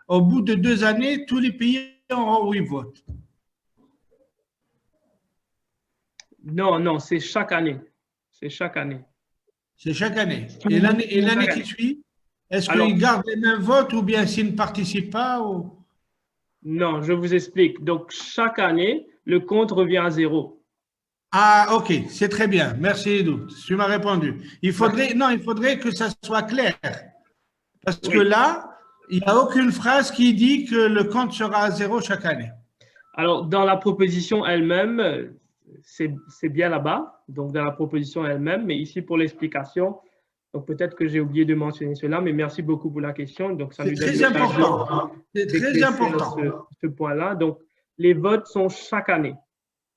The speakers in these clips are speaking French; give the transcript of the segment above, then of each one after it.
au bout de 2 années, tous les pays auront 8 votes. Non, non, c'est chaque année. C'est chaque année. C'est chaque année. Et l'année qui suit, est-ce Alors, qu'ils gardent les mêmes votes ou bien s'ils ne participent pas ou... Non, je vous explique. Donc, chaque année, le compte revient à 0. Ah, ok, c'est très bien. Merci, Edou. Tu m'as répondu. Il faudrait que ça soit clair. Parce que Oui. là, il n'y a aucune phrase qui dit que le compte sera à 0 chaque année. Alors, dans la proposition elle-même, c'est bien là-bas, donc dans la proposition elle-même, mais ici pour l'explication, donc peut-être que j'ai oublié de mentionner cela, mais merci beaucoup pour la question. Donc, ça C'est nous donne très important. C'est très d'éclaircir important. ce point-là. Donc, les votes sont chaque année.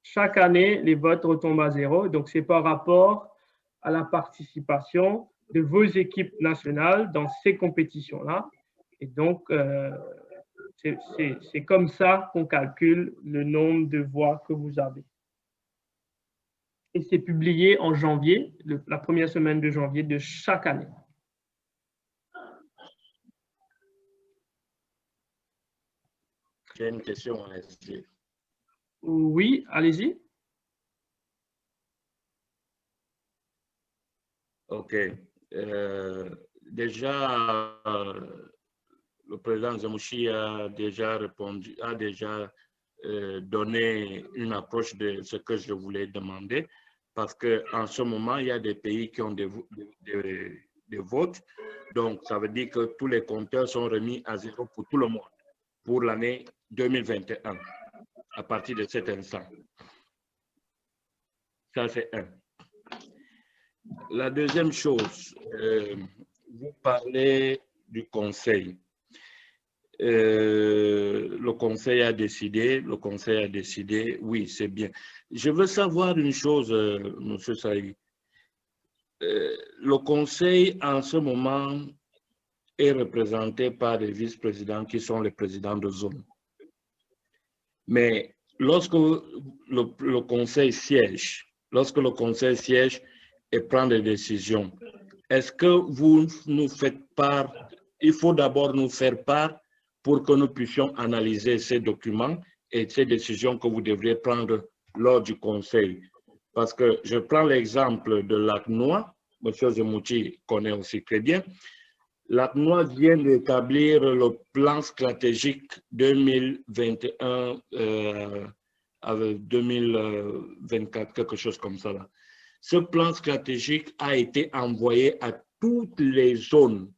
Chaque année, les votes retombent à 0. Donc, c'est par rapport à la participation de vos équipes nationales dans ces compétitions-là. Et donc, c'est comme ça qu'on calcule le nombre de voix que vous avez. Et c'est publié en janvier, la première semaine de janvier de chaque année. J'ai une question à laisser. Oui, allez-y. OK. Déjà, le président Zemouchi a déjà répondu, a déjà donné une approche de ce que je voulais demander, parce qu'en ce moment, il y a des pays qui ont des votes. Donc, ça veut dire que tous les compteurs sont remis à 0 pour tout le monde pour l'année 2021, à partir de cet instant. Ça, c'est un. La deuxième chose, vous parlez du conseil. Le conseil a décidé, oui, c'est bien. Je veux savoir une chose, M. Saïd. Le conseil, en ce moment, est représenté par les vice-présidents qui sont les présidents de zone. Mais lorsque le conseil siège, et prend des décisions, est-ce que vous nous faites part, il faut d'abord nous faire part pour que nous puissions analyser ces documents et ces décisions que vous devriez prendre lors du conseil. Parce que je prends l'exemple de l'ACNOA, M. Zemouchi connaît aussi très bien. L'ACNOA vient d'établir le plan stratégique 2021 avec 2024, quelque chose comme ça. Là. Ce plan stratégique a été envoyé à toutes les zones.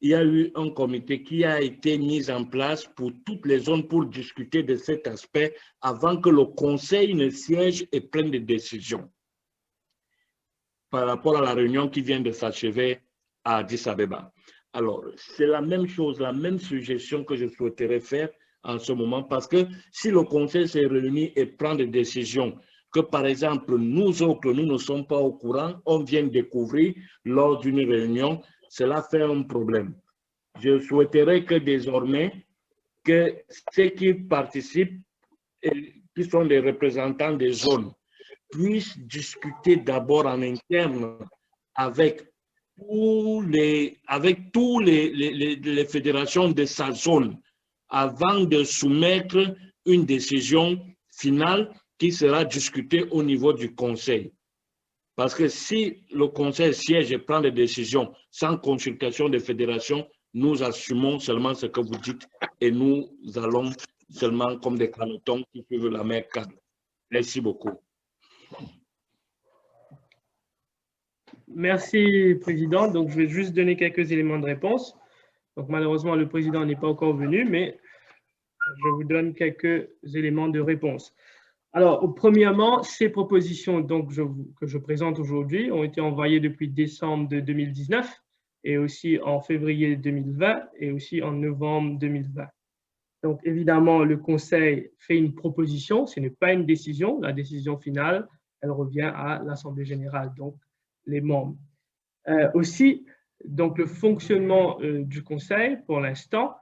Il y a eu un comité qui a été mis en place pour toutes les zones pour discuter de cet aspect avant que le conseil ne siège et prenne des décisions. Par rapport à la réunion qui vient de s'achever à Addis Abeba. Alors, c'est la même chose, la même suggestion que je souhaiterais faire en ce moment, parce que si le conseil s'est réuni et prend des décisions que, par exemple, nous autres, nous ne sommes pas au courant, on vient découvrir lors d'une réunion, cela fait un problème. Je souhaiterais que désormais, que ceux qui participent, et qui sont des représentants des zones, puissent discuter d'abord en interne avec tous les fédérations de sa zone avant de soumettre une décision finale qui sera discutée au niveau du conseil. Parce que si le conseil siège et prend des décisions sans consultation des fédérations, nous assumons seulement ce que vous dites et nous allons seulement comme des canotons qui suivent la mer calme. Merci beaucoup. Merci, Président. Donc, je vais juste donner quelques éléments de réponse. Donc, malheureusement, le Président n'est pas encore venu, mais je vous donne quelques éléments de réponse. Alors, premièrement, ces propositions donc, que je présente aujourd'hui ont été envoyées depuis décembre de 2019 et aussi en février 2020 et aussi en novembre 2020. Donc, évidemment, le Conseil fait une proposition, ce n'est pas une décision. La décision finale, elle revient à l'Assemblée générale, donc les membres. Aussi, donc, le fonctionnement du Conseil, pour l'instant,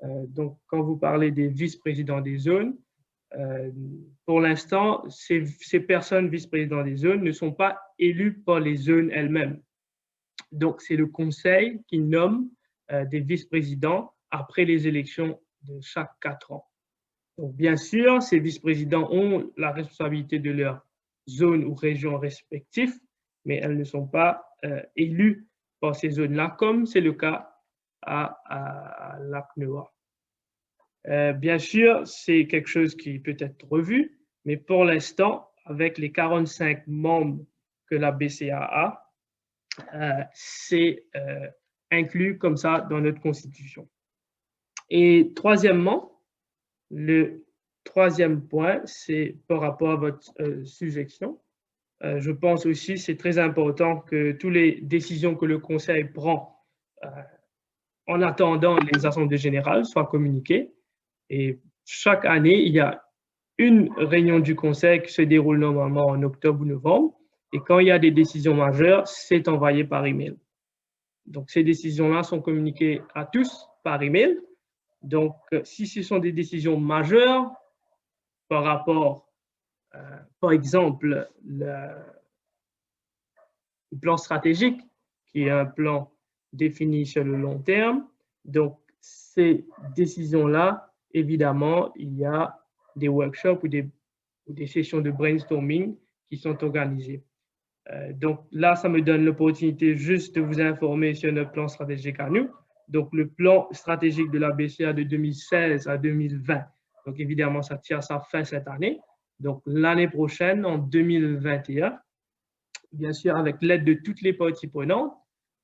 donc, quand vous parlez des vice-présidents des zones, pour l'instant, ces personnes vice-présidents des zones ne sont pas élues par les zones elles-mêmes. Donc, c'est le Conseil qui nomme des vice-présidents après les élections de chaque 4 ans. Donc, bien sûr, ces vice-présidents ont la responsabilité de leur zone ou région respective, mais elles ne sont pas élues par ces zones-là, comme c'est le cas à Lac-Noir. Bien sûr, c'est quelque chose qui peut être revu, mais pour l'instant, avec les 45 membres que la BCA a, c'est inclus comme ça dans notre constitution. Et troisièmement, le troisième point, c'est par rapport à votre suggestion. Je pense aussi que c'est très important que toutes les décisions que le Conseil prend en attendant les assemblées générales soient communiquées. Et chaque année, il y a une réunion du Conseil qui se déroule normalement en octobre ou novembre. Et quand il y a des décisions majeures, c'est envoyé par email. Donc, ces décisions-là sont communiquées à tous par email. Donc, si ce sont des décisions majeures par rapport, par exemple, le plan stratégique, qui est un plan défini sur le long terme, donc ces décisions-là, évidemment, il y a des workshops ou des sessions de brainstorming qui sont organisées. Donc là, ça me donne l'opportunité juste de vous informer sur notre plan stratégique à nous. Donc, le plan stratégique de la BCA de 2016 à 2020. Donc, évidemment, ça tire sa fin cette année. Donc, l'année prochaine, en 2021, bien sûr, avec l'aide de toutes les parties prenantes,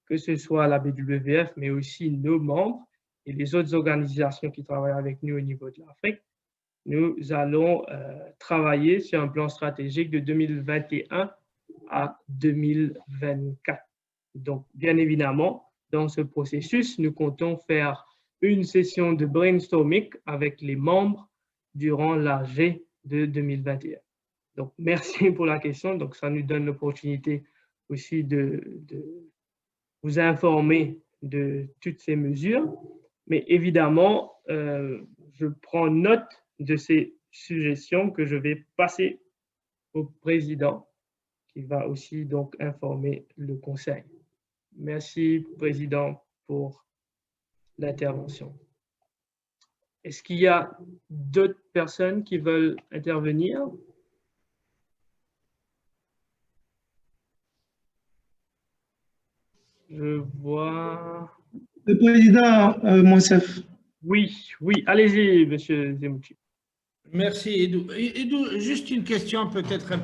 que ce soit la BWF, mais aussi nos membres et les autres organisations qui travaillent avec nous au niveau de l'Afrique, nous allons travailler sur un plan stratégique de 2021 à 2024. Donc, bien évidemment, dans ce processus, nous comptons faire une session de brainstorming avec les membres durant l'AG de 2021. Donc, merci pour la question. Donc, ça nous donne l'opportunité aussi de vous informer de toutes ces mesures. Mais évidemment, je prends note de ces suggestions que je vais passer au président qui va aussi donc informer le Conseil. Merci, Président, pour l'intervention. Est-ce qu'il y a d'autres personnes qui veulent intervenir? Je vois… Le président Monsef. Oui, allez-y, Monsieur Zemouchi. Merci, Edou. Edou, juste une question peut-être un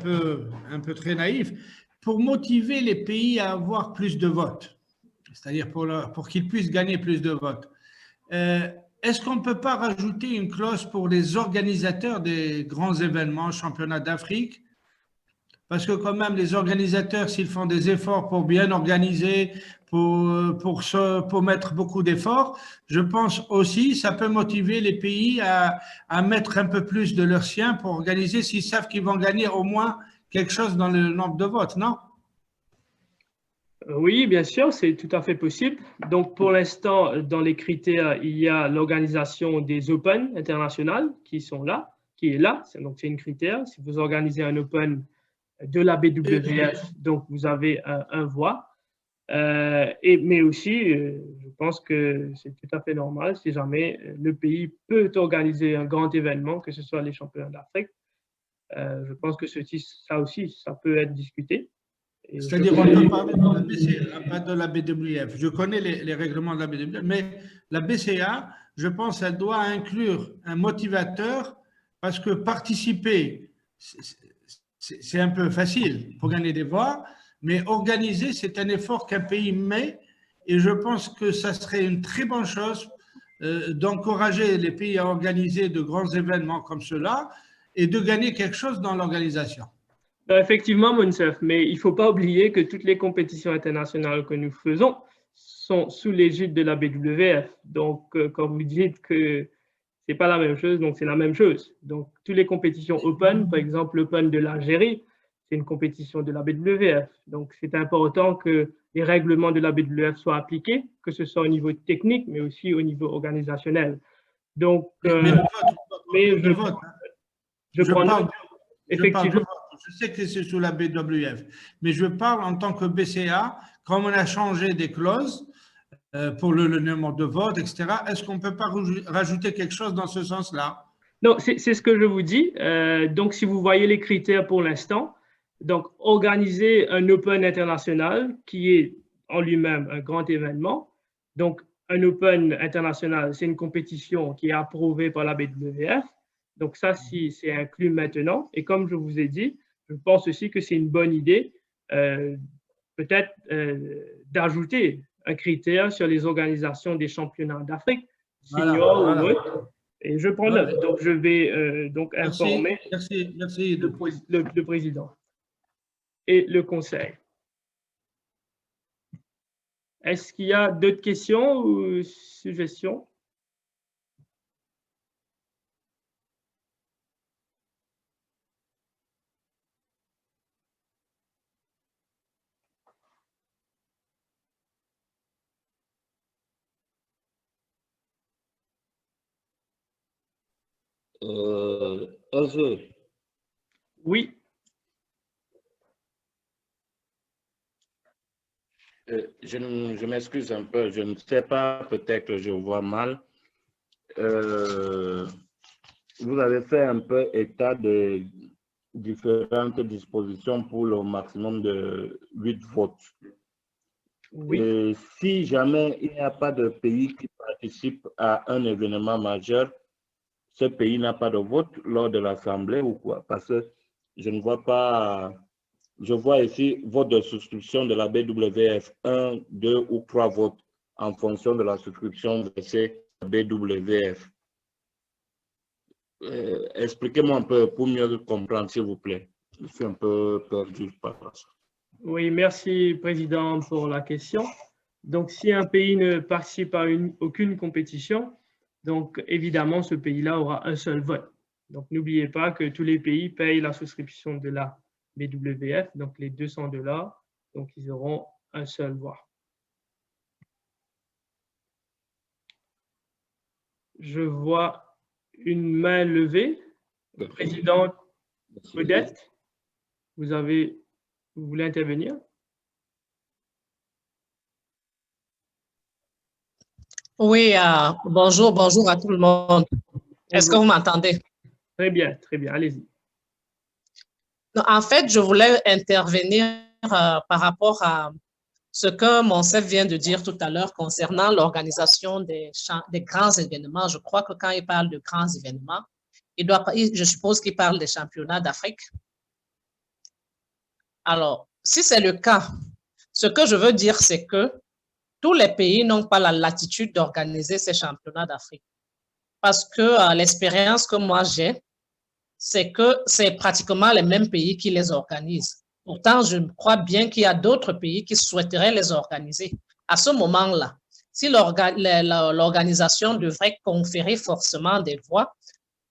peu très naïve. Pour motiver les pays à avoir plus de votes, c'est-à-dire pour qu'ils puissent gagner plus de votes, est-ce qu'on ne peut pas rajouter une clause pour les organisateurs des grands événements, championnats d'Afrique? Parce que quand même, les organisateurs, s'ils font des efforts pour bien organiser, pour mettre beaucoup d'efforts, je pense aussi ça peut motiver les pays à mettre un peu plus de leur sien pour organiser s'ils savent qu'ils vont gagner au moins quelque chose dans le nombre de votes, non? Oui, bien sûr, c'est tout à fait possible. Donc, pour l'instant, dans les critères, il y a l'organisation des Open internationales qui est là. Donc, c'est une critère. Si vous organisez un Open de la BWF, donc vous avez un voix. Mais aussi, je pense que c'est tout à fait normal si jamais le pays peut organiser un grand événement, que ce soit les championnats d'Afrique. Je pense que ça aussi, ça peut être discuté. C'est-à-dire, on peut parler de la BCA, pas de la BWF. Je connais les règlements de la BWF, mais la BCA, je pense qu'elle doit inclure un motivateur parce que participer, c'est un peu facile pour gagner des voix, mais organiser, c'est un effort qu'un pays met et je pense que ça serait une très bonne chose d'encourager les pays à organiser de grands événements comme cela et de gagner quelque chose dans l'organisation. Effectivement, Monsef, mais il ne faut pas oublier que toutes les compétitions internationales que nous faisons sont sous l'égide de la BWF. Donc, quand vous dites que ce n'est pas la même chose, donc c'est la même chose. Donc, toutes les compétitions Open, par exemple l'Open de l'Algérie, c'est une compétition de la BWF. Donc, c'est important que les règlements de la BWF soient appliqués, que ce soit au niveau technique, mais aussi au niveau organisationnel. Donc, je prends effectivement. Je sais que c'est sous la BWF, mais je parle en tant que BCA, comme on a changé des clauses, pour le nombre de votes, etc. Est-ce qu'on ne peut pas rajouter quelque chose dans ce sens-là? Non, c'est ce que je vous dis. Donc, si vous voyez les critères pour l'instant, donc organiser un Open international qui est en lui-même un grand événement. Donc, un Open international, c'est une compétition qui est approuvée par la BWF. Donc, ça, c'est inclus maintenant. Et comme je vous ai dit, je pense aussi que c'est une bonne idée peut-être d'ajouter un critère sur les organisations des championnats d'Afrique, senior ou autre. Et je prends note. Donc, je vais donc informer le président et le conseil. Est-ce qu'il y a d'autres questions ou suggestions? Oui. Je m'excuse un peu, je ne sais pas, peut-être que je vois mal. Vous avez fait un peu état de différentes dispositions pour le maximum de 8 votes. Oui. Et si jamais il n'y a pas de pays qui participe à un événement majeur, ce pays n'a pas de vote lors de l'Assemblée ou quoi? Parce que je ne vois pas, je vois ici vote de souscription de la BWF, 1, 2 ou 3 votes en fonction de la souscription de ces BWF. Expliquez-moi un peu pour mieux comprendre, s'il vous plaît. Je suis un peu perdu par ça. Oui, merci, Président, pour la question. Donc, si un pays ne participe à aucune compétition, donc évidemment, ce pays-là aura un seul vote. Donc, n'oubliez pas que tous les pays payent la souscription de la BWF, donc les $200, donc ils auront un seul voix. Je vois une main levée. Président Odette, vous voulez intervenir? Oui, bonjour à tout le monde. Est-ce que vous m'entendez? Très bien, allez-y. En fait, je voulais intervenir par rapport à ce que Monsef vient de dire tout à l'heure concernant l'organisation des grands événements. Je crois que quand il parle de grands événements, je suppose qu'il parle des championnats d'Afrique. Alors, si c'est le cas, ce que je veux dire, c'est que tous les pays n'ont pas la latitude d'organiser ces championnats d'Afrique. Parce que l'expérience que moi j'ai, c'est que c'est pratiquement les mêmes pays qui les organisent. Pourtant, je crois bien qu'il y a d'autres pays qui souhaiteraient les organiser. À ce moment-là, si l'organisation devrait conférer forcément des voix,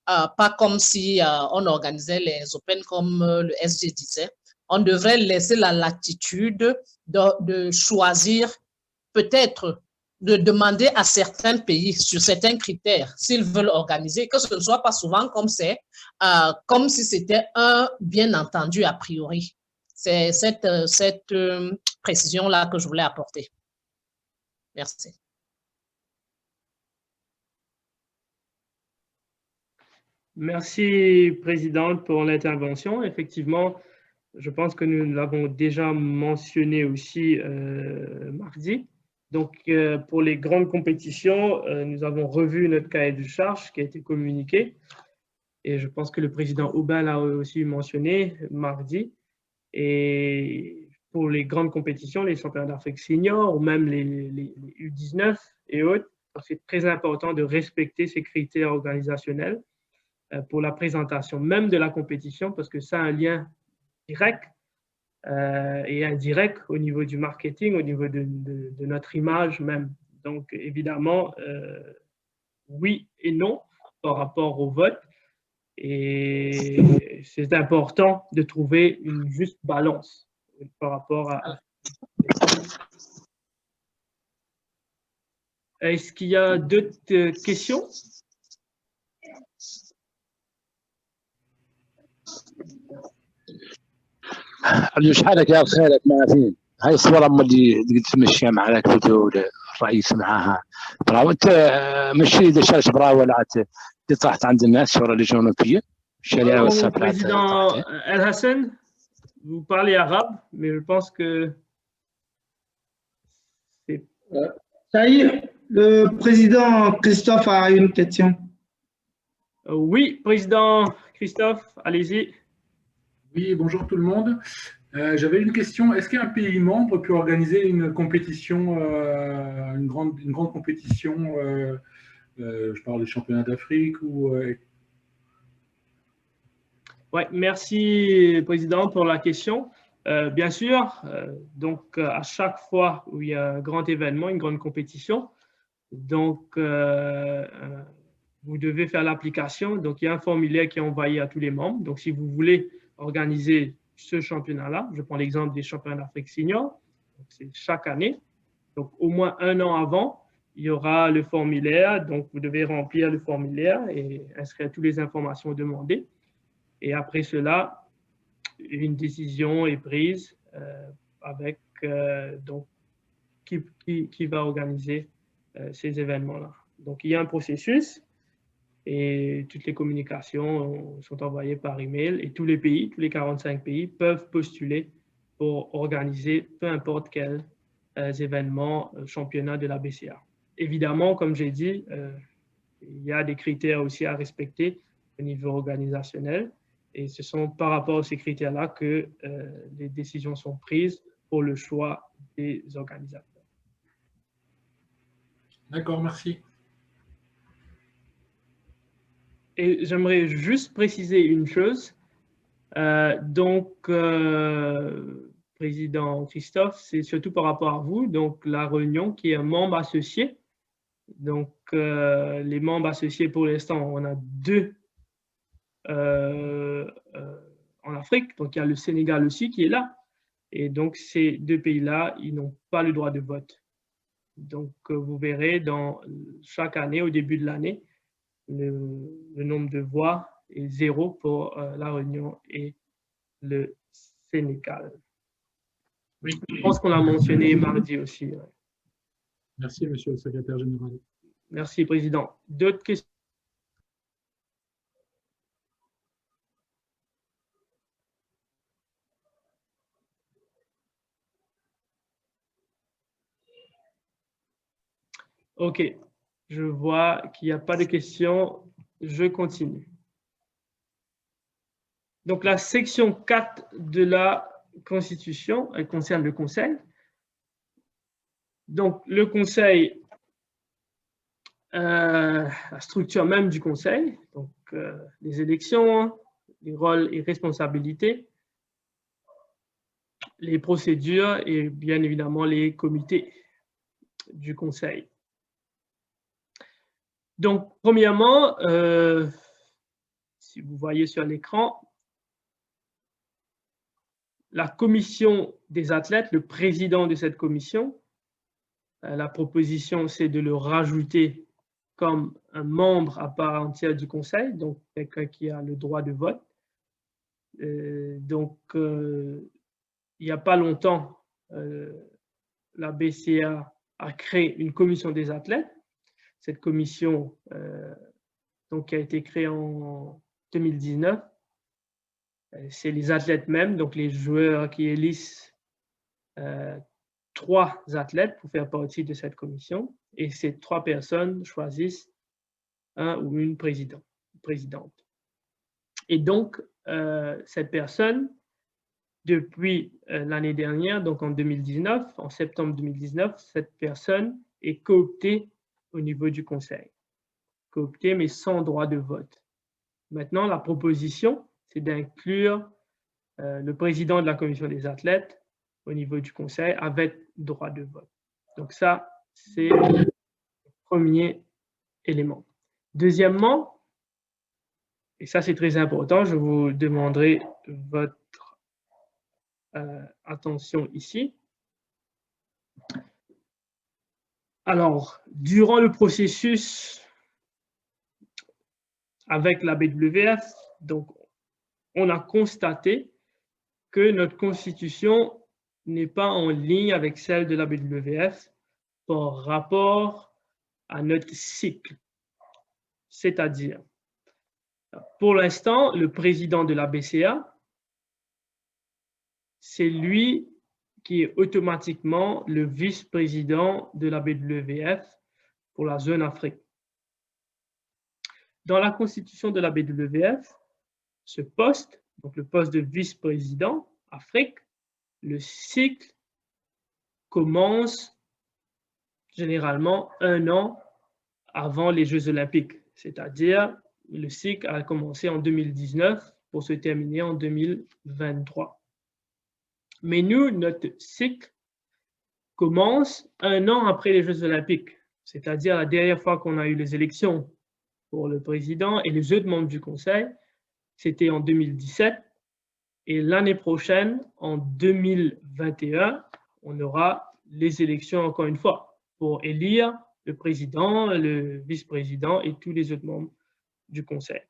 pas comme si on organisait les Open comme le SG disait, on devrait laisser la latitude de choisir, peut-être de demander à certains pays sur certains critères s'ils veulent organiser, que ce ne soit pas souvent comme si c'était un bien entendu a priori. C'est cette précision-là que je voulais apporter. Merci. Merci, Présidente, pour l'intervention. Effectivement, je pense que nous l'avons déjà mentionné aussi mardi. Donc, pour les grandes compétitions, nous avons revu notre cahier de charges qui a été communiqué. Et je pense que le président Aubin l'a aussi mentionné mardi. Et pour les grandes compétitions, les championnats d'Afrique senior ou même les U19 et autres, c'est très important de respecter ces critères organisationnels pour la présentation même de la compétition, parce que ça a un lien direct et indirect au niveau du marketing, au niveau de notre image même. Donc, évidemment, oui et non par rapport au vote. Et c'est important de trouver une juste balance par rapport à... Est-ce qu'il y a d'autres questions? شحالك يا خالك ما فين هاي الصورة اللي تمشي معك فيديو الرئيس معها براو انت ماشي اذا شارش براو ولا اللي طاحت عند الناس في اللجنه الاولمبيه الشريعه والسفرات. Président El Hassan, vous parlez arabe, mais je pense que c'est... Ça y est, le président Christophe a une question. Oui, président Christophe, allez-y. Oui, bonjour tout le monde. J'avais une question. Est-ce qu'un pays membre peut organiser une compétition, une grande compétition, je parle des championnats d'Afrique ou... Oui, merci, président, pour la question. Bien sûr, donc à chaque fois où il y a un grand événement, une grande compétition, donc vous devez faire l'application. Donc il y a un formulaire qui est envoyé à tous les membres. Donc si vous voulez organiser ce championnat-là, je prends l'exemple des championnats d'Afrique senior, c'est chaque année. Donc au moins un an avant, il y aura le formulaire. Donc vous devez remplir le formulaire et inscrire toutes les informations demandées. Et après cela, une décision est prise avec donc, qui va organiser ces événements-là. Donc, il y a un processus et toutes les communications sont envoyées par email et tous les pays, tous les 45 pays peuvent postuler pour organiser peu importe quels événements, championnat de la BCA. Évidemment, comme j'ai dit, il y a des critères aussi à respecter au niveau organisationnel. Et ce sont par rapport à ces critères-là que les décisions sont prises pour le choix des organisateurs. D'accord, merci. Et j'aimerais juste préciser une chose. Président Christophe, c'est surtout par rapport à vous, donc la Réunion qui est un membre associé. Donc, les membres associés pour l'instant, on a 2 en Afrique. Donc, il y a le Sénégal aussi qui est là. Et donc, ces 2 pays-là, ils n'ont pas le droit de vote. Donc, vous verrez dans chaque année, au début de l'année, le nombre de voix est 0 pour la Réunion et le Sénégal. Oui. Je pense qu'on l'a mentionné mardi aussi. Ouais. Merci, monsieur le secrétaire général. Merci, président. D'autres questions? OK, je vois qu'il n'y a pas de questions. Je continue. Donc, la section 4 de la Constitution, elle concerne le Conseil. Donc, le Conseil, la structure même du Conseil, donc les élections, les rôles et responsabilités, les procédures et bien évidemment les comités du Conseil. Donc, premièrement, si vous voyez sur l'écran, la commission des athlètes, le président de cette commission, la proposition, c'est de le rajouter comme un membre à part entière du Conseil, donc quelqu'un qui a le droit de vote. Il n'y a pas longtemps, la BCA a créé une commission des athlètes. Cette commission qui a été créée en 2019, c'est les athlètes même, donc les joueurs qui élisent 3 athlètes pour faire partie de cette commission. Et ces 3 personnes choisissent un ou une présidente. Et donc, cette personne, depuis l'année dernière, donc en 2019, en septembre 2019, cette personne est cooptée au niveau du Conseil. Cooptée, mais sans droit de vote. Maintenant, la proposition, c'est d'inclure le président de la commission des athlètes au niveau du Conseil avec droit de vote. Donc ça, c'est le premier élément. Deuxièmement, et ça c'est très important, je vous demanderai votre attention ici. Alors, durant le processus avec la BWF, donc, on a constaté que notre constitution n'est pas en ligne avec celle de la BWF par rapport à notre cycle. C'est-à-dire, pour l'instant, le président de la BCA, c'est lui qui est automatiquement le vice-président de la BWF pour la zone Afrique. Dans la constitution de la BWF, ce poste, donc le poste de vice-président Afrique, le cycle commence généralement 1 an avant les Jeux olympiques, c'est-à-dire le cycle a commencé en 2019 pour se terminer en 2023. Mais nous, notre cycle commence 1 an après les Jeux olympiques, c'est-à-dire la dernière fois qu'on a eu les élections pour le président et les autres membres du Conseil, c'était en 2017. Et l'année prochaine, en 2021, on aura les élections encore une fois pour élire le président, le vice-président et tous les autres membres du Conseil.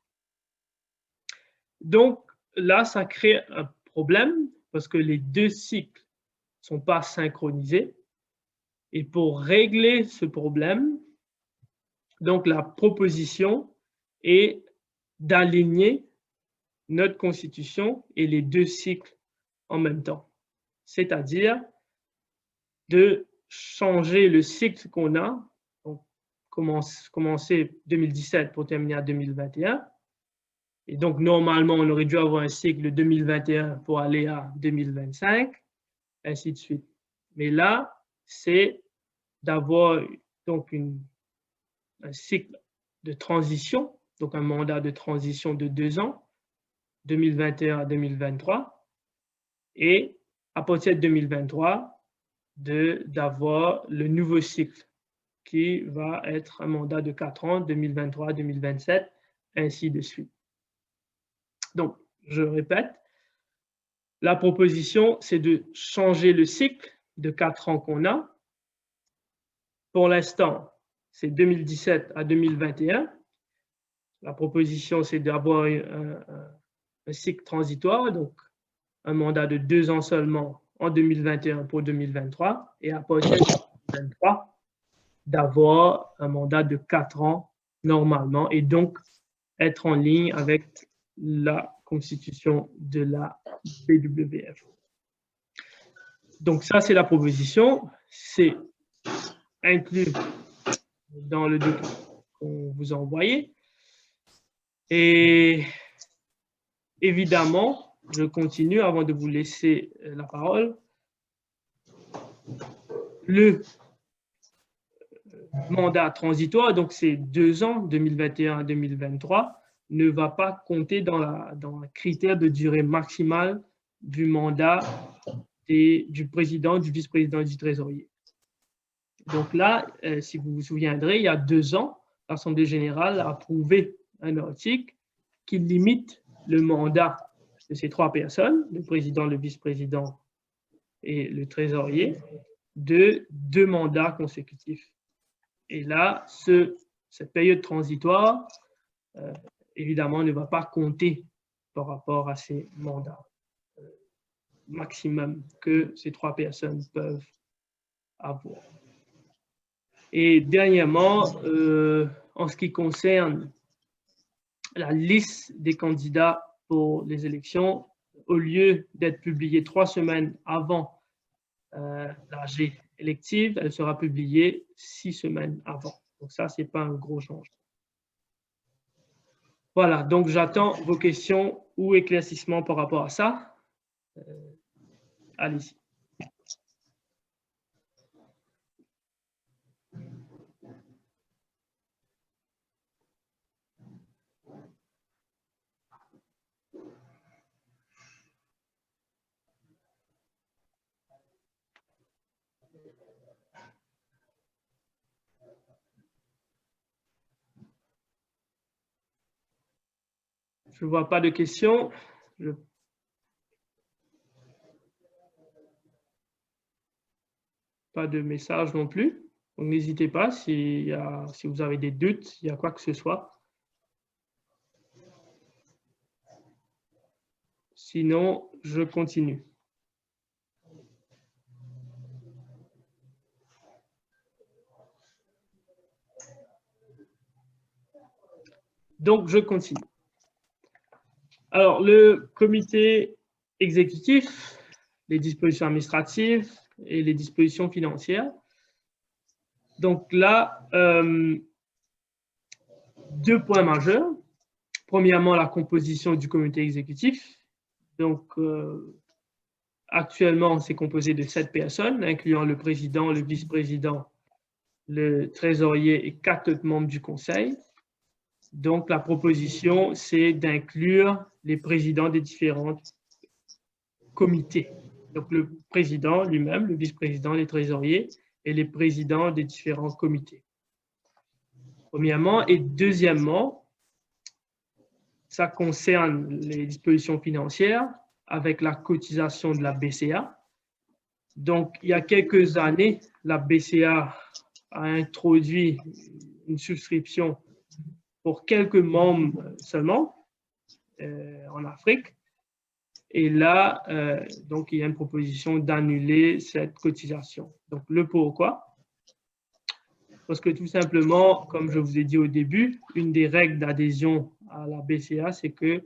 Donc là, ça crée un problème parce que les deux cycles ne sont pas synchronisés. Et pour régler ce problème, donc la proposition est d'aligner notre constitution et les deux cycles en même temps. C'est-à-dire de changer le cycle qu'on a, donc commencer 2017 pour terminer à 2021. Et donc, normalement, on aurait dû avoir un cycle 2021 pour aller à 2025, ainsi de suite. Mais là, c'est d'avoir donc un cycle de transition, donc un mandat de transition de 2 ans, 2021 à 2023, et à partir de 2023, d'avoir le nouveau cycle qui va être un mandat de 4 ans, 2023, 2027, ainsi de suite. Donc, je répète, la proposition, c'est de changer le cycle de 4 ans qu'on a. Pour l'instant, c'est 2017 à 2021. La proposition, c'est d'avoir un cycle transitoire, donc un mandat de 2 ans seulement en 2021 pour 2023, et à partir de 2023, d'avoir un mandat de 4 ans normalement, et donc être en ligne avec la constitution de la BWF. Donc ça, c'est la proposition, c'est inclus dans le document qu'on vous a envoyé. Et évidemment, je continue avant de vous laisser la parole. Le mandat transitoire, donc c'est 2 ans, 2021 à 2023, ne va pas compter dans le critère de durée maximale du mandat du président, du vice-président et du trésorier. Donc là, si vous vous souviendrez, il y a 2 ans, l'Assemblée générale a approuvé un article qui limite le mandat de ces 3 personnes, le président, le vice-président et le trésorier, de 2 mandats consécutifs. Et là, cette période transitoire, évidemment, ne va pas compter par rapport à ces mandats maximum que ces 3 personnes peuvent avoir. Et dernièrement, en ce qui concerne la liste des candidats pour les élections, au lieu d'être publiée 3 semaines avant l'AG élective, elle sera publiée 6 semaines avant. Donc ça, ce n'est pas un gros changement. Voilà, donc j'attends vos questions ou éclaircissements par rapport à ça. Allez-y. Je ne vois pas de questions. Pas de messages non plus. Donc, n'hésitez pas si vous avez des doutes, il y a quoi que ce soit. Sinon, je continue. Donc, je continue. Alors, le comité exécutif, les dispositions administratives et les dispositions financières. Donc là, deux points majeurs. Premièrement, la composition du comité exécutif. Donc, actuellement, c'est composé de 7 personnes, incluant le président, le vice-président, le trésorier et 4 autres membres du conseil. Donc, la proposition, c'est d'inclure les présidents des différents comités. Donc, le président lui-même, le vice-président, les trésoriers et les présidents des différents comités. Premièrement. Et deuxièmement, ça concerne les dispositions financières avec la cotisation de la BCA. Donc, il y a quelques années, la BCA a introduit une souscription pour quelques membres seulement en Afrique. Et là, donc, il y a une proposition d'annuler cette cotisation. Donc, le pourquoi? Parce que tout simplement, comme je vous ai dit au début, une des règles d'adhésion à la BCA, c'est que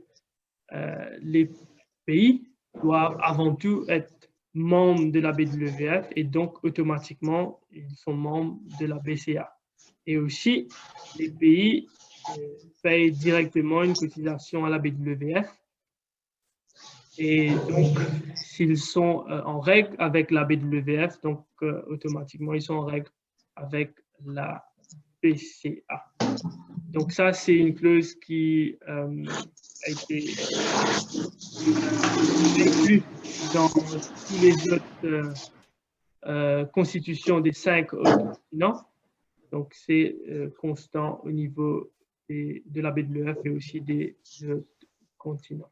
les pays doivent avant tout être membres de la BWF et donc automatiquement, ils sont membres de la BCA. Et aussi, les pays payent directement une cotisation à la BWF. Et donc, s'ils sont en règle avec la BWF, donc automatiquement, ils sont en règle avec la BCA. Donc ça, c'est une clause qui a été inclue dans tous les autres constitutions des 5 autres continents. Donc c'est constant au niveau de la BWF et aussi des autres continents.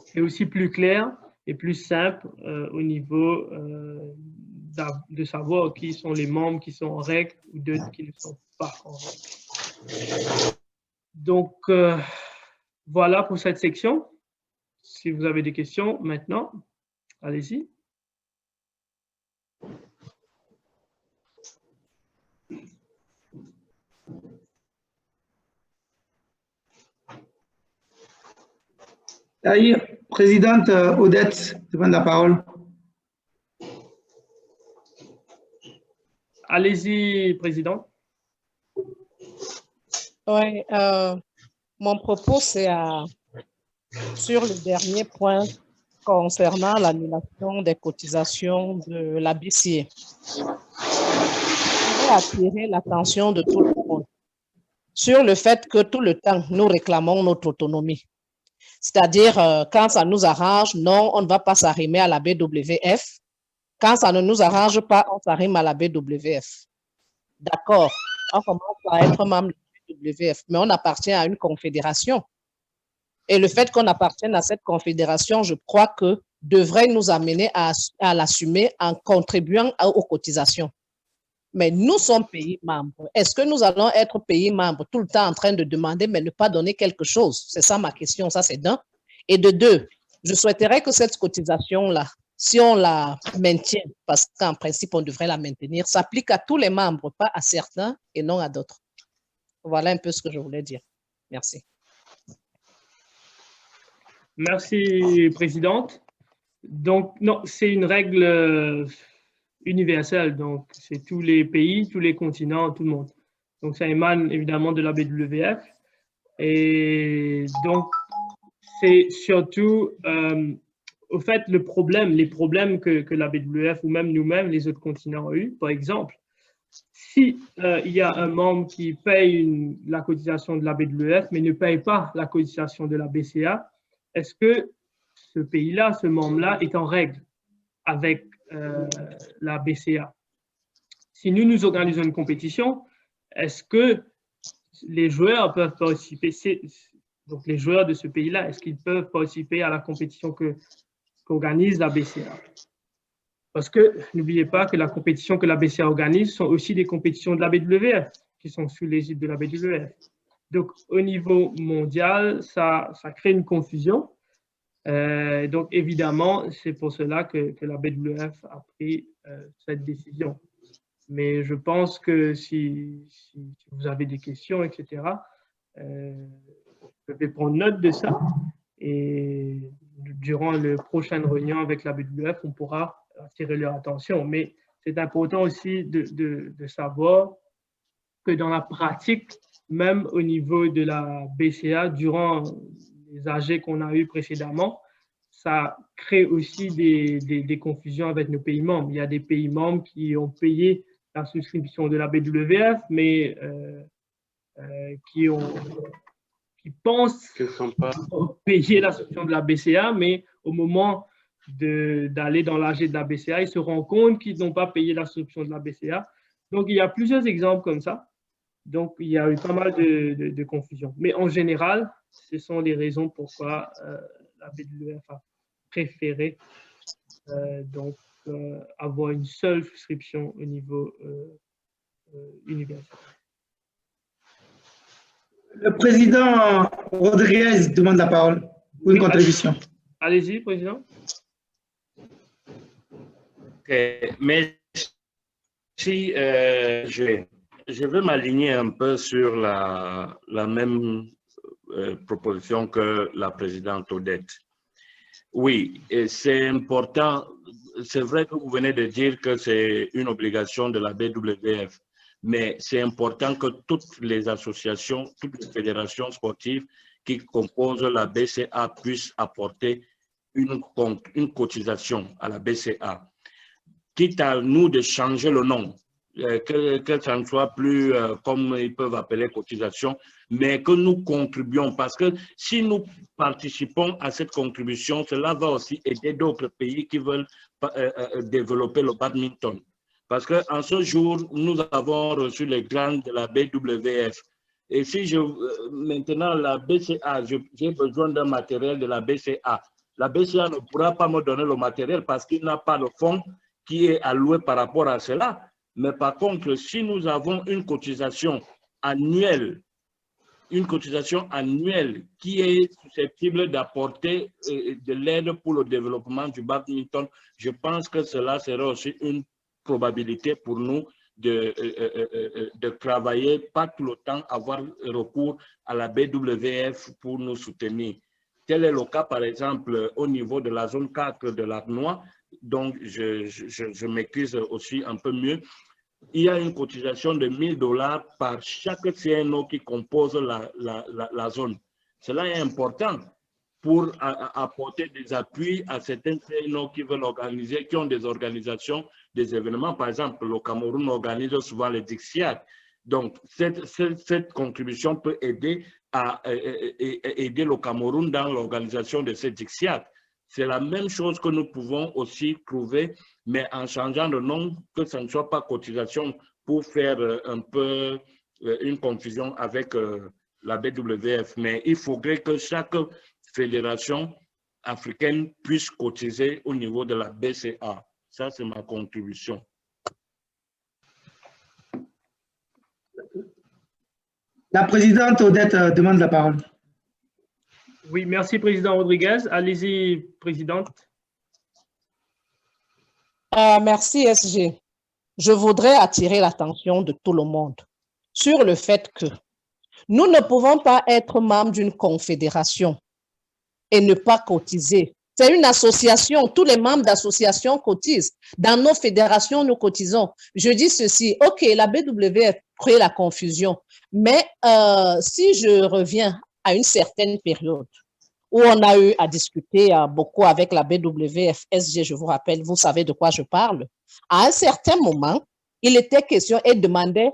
C'est aussi plus clair et plus simple au niveau de savoir qui sont les membres qui sont en règle ou d'autres qui ne sont pas en règle. Donc, voilà pour cette section. Si vous avez des questions maintenant, allez-y. Tahir, présidente Odette, demande la parole. Allez-y, président. Oui, mon propos, c'est sur le dernier point concernant l'annulation des cotisations de la BCA. Je voudrais attirer l'attention de tout le monde sur le fait que tout le temps, nous réclamons notre autonomie. C'est-à-dire, quand ça nous arrange, non, on ne va pas s'arrimer à la BWF. Quand ça ne nous arrange pas, on s'arrime à la BWF. D'accord, on commence à être membre de la BWF, mais on appartient à une confédération. Et le fait qu'on appartienne à cette confédération, je crois que devrait nous amener à l'assumer en contribuant aux cotisations. Mais nous sommes pays membres. Est-ce que nous allons être pays membres tout le temps en train de demander, mais ne pas donner quelque chose? C'est ça ma question, ça c'est d'un. Et de deux, je souhaiterais que cette cotisation-là, si on la maintient, parce qu'en principe on devrait la maintenir, s'applique à tous les membres, pas à certains et non à d'autres. Voilà un peu ce que je voulais dire. Merci. Merci, présidente. Donc, non, c'est une règle universelle. Donc, c'est tous les pays, tous les continents, tout le monde. Donc, ça émane évidemment de la BWF. Et donc, c'est surtout, au fait, les problèmes que la BWF ou même nous-mêmes, les autres continents ont eu. Par exemple, si il y a un membre qui paye la cotisation de la BWF, mais ne paye pas la cotisation de la BCA, est-ce que ce pays-là, ce membre-là, est en règle avec la BCA? Si nous organisons une compétition, est-ce que les joueurs peuvent participer, donc les joueurs de ce pays-là, est-ce qu'ils peuvent participer à la compétition qu'organise la BCA? Parce que n'oubliez pas que la compétition que la BCA organise sont aussi des compétitions de la BWF, qui sont sous l'égide de la BWF. Donc, au niveau mondial, ça crée une confusion. Donc, évidemment, c'est pour cela que la BWF a pris cette décision. Mais je pense que si vous avez des questions, etc., je vais prendre note de ça et durant la prochaine réunion avec la BWF, on pourra attirer leur attention. Mais c'est important aussi de savoir que dans la pratique, même au niveau de la BCA, durant les AG qu'on a eu précédemment, ça crée aussi des confusions avec nos pays membres. Il y a des pays membres qui ont payé la souscription de la BWF, mais qui pensent payer la souscription de la BCA, mais au moment d'aller dans l'AG de la BCA, ils se rendent compte qu'ils n'ont pas payé la souscription de la BCA. Donc, il y a plusieurs exemples comme ça. Donc, il y a eu pas mal de confusion. Mais en général, ce sont les raisons pourquoi la BWF a préféré avoir une seule souscription au niveau universel. Le président Rodriguez demande la parole pour une contribution. Allez-y, président. Merci. Je veux m'aligner un peu sur la même proposition que la présidente Odette. Oui, c'est important. C'est vrai que vous venez de dire que c'est une obligation de la BWF, mais c'est important que toutes les associations, toutes les fédérations sportives qui composent la BCA puissent apporter une cotisation à la BCA. Quitte à nous de changer le nom, que ça ne soit plus comme ils peuvent appeler cotisation, mais que nous contribuons. Parce que si nous participons à cette contribution, cela va aussi aider d'autres pays qui veulent développer le badminton. Parce qu'en ce jour, nous avons reçu les grants de la BWF. Et si maintenant la BCA, j'ai besoin d'un matériel de la BCA, la BCA ne pourra pas me donner le matériel parce qu'il n'a pas le fonds qui est alloué par rapport à cela. Mais par contre, si nous avons une cotisation annuelle qui est susceptible d'apporter de l'aide pour le développement du badminton, je pense que cela serait aussi une probabilité pour nous de travailler, pas tout le temps avoir recours à la BWF pour nous soutenir. Tel est le cas, par exemple, au niveau de la zone 4 de l'Arnois, donc je m'écris aussi un peu mieux. Il y a une cotisation de $1000 par chaque CNO qui compose la zone. Cela est important pour apporter des appuis à certains CNO qui veulent organiser, qui ont des organisations, des événements. Par exemple, le Cameroun organise souvent les Dixiac. Donc, cette contribution peut aider le Cameroun dans l'organisation de ces Dixiac. C'est la même chose que nous pouvons aussi trouver, mais en changeant de nom, que ce ne soit pas cotisation pour faire un peu une confusion avec la BWF. Mais il faudrait que chaque fédération africaine puisse cotiser au niveau de la BCA. Ça, c'est ma contribution. La présidente Odette demande la parole. Oui, merci, président Rodriguez. Allez-y, présidente. Merci, SG. Je voudrais attirer l'attention de tout le monde sur le fait que nous ne pouvons pas être membres d'une confédération et ne pas cotiser. C'est une association, tous les membres d'association cotisent. Dans nos fédérations, nous cotisons. Je dis ceci, ok, la BWF crée la confusion, mais si je reviens à une certaine période où on a eu à discuter beaucoup avec la BWF, SG, je vous rappelle, vous savez de quoi je parle. À un certain moment, il était question et demandait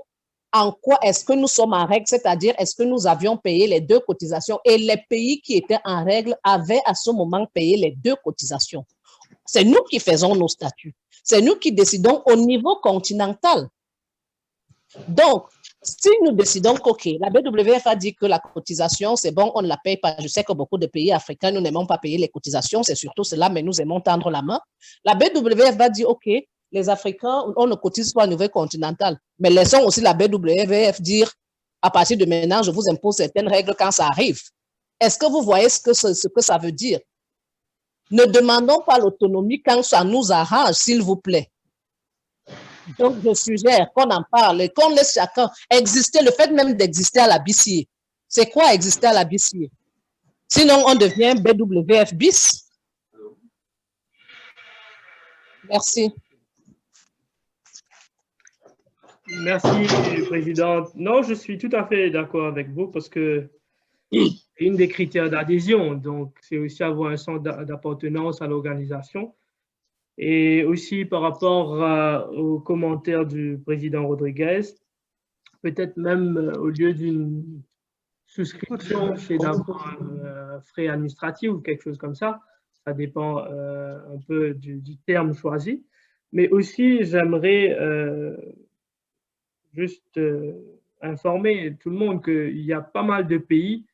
en quoi est-ce que nous sommes en règle, c'est-à-dire est-ce que nous avions payé les deux cotisations et les pays qui étaient en règle avaient à ce moment payé les deux cotisations. C'est nous qui faisons nos statuts. C'est nous qui décidons au niveau continental. Donc, si nous décidons qu'OK, la BWF a dit que la cotisation, c'est bon, on ne la paye pas. Je sais que beaucoup de pays africains, nous n'aimons pas payer les cotisations, c'est surtout cela, mais nous aimons tendre la main. La BWF va dire, OK, les Africains, on ne cotise pas au niveau continental, mais laissons aussi la BWF dire, à partir de maintenant, je vous impose certaines règles quand ça arrive. Est-ce que vous voyez ce que ça veut dire? Ne demandons pas l'autonomie quand ça nous arrange, s'il vous plaît. Donc, je suggère qu'on en parle et qu'on laisse chacun exister, le fait même d'exister à la BCA. C'est quoi exister à la BCA? Sinon, on devient BWF bis. Merci. Merci, Présidente. Non, je suis tout à fait d'accord avec vous parce que c'est une des critères d'adhésion. Donc, c'est aussi avoir un sens d'appartenance à l'organisation. Et aussi par rapport aux commentaires du président Rodriguez, peut-être même au lieu d'une souscription, c'est d'avoir un frais administratif ou quelque chose comme ça. Ça dépend un peu du terme choisi. Mais aussi, j'aimerais juste informer tout le monde qu'il y a pas mal de pays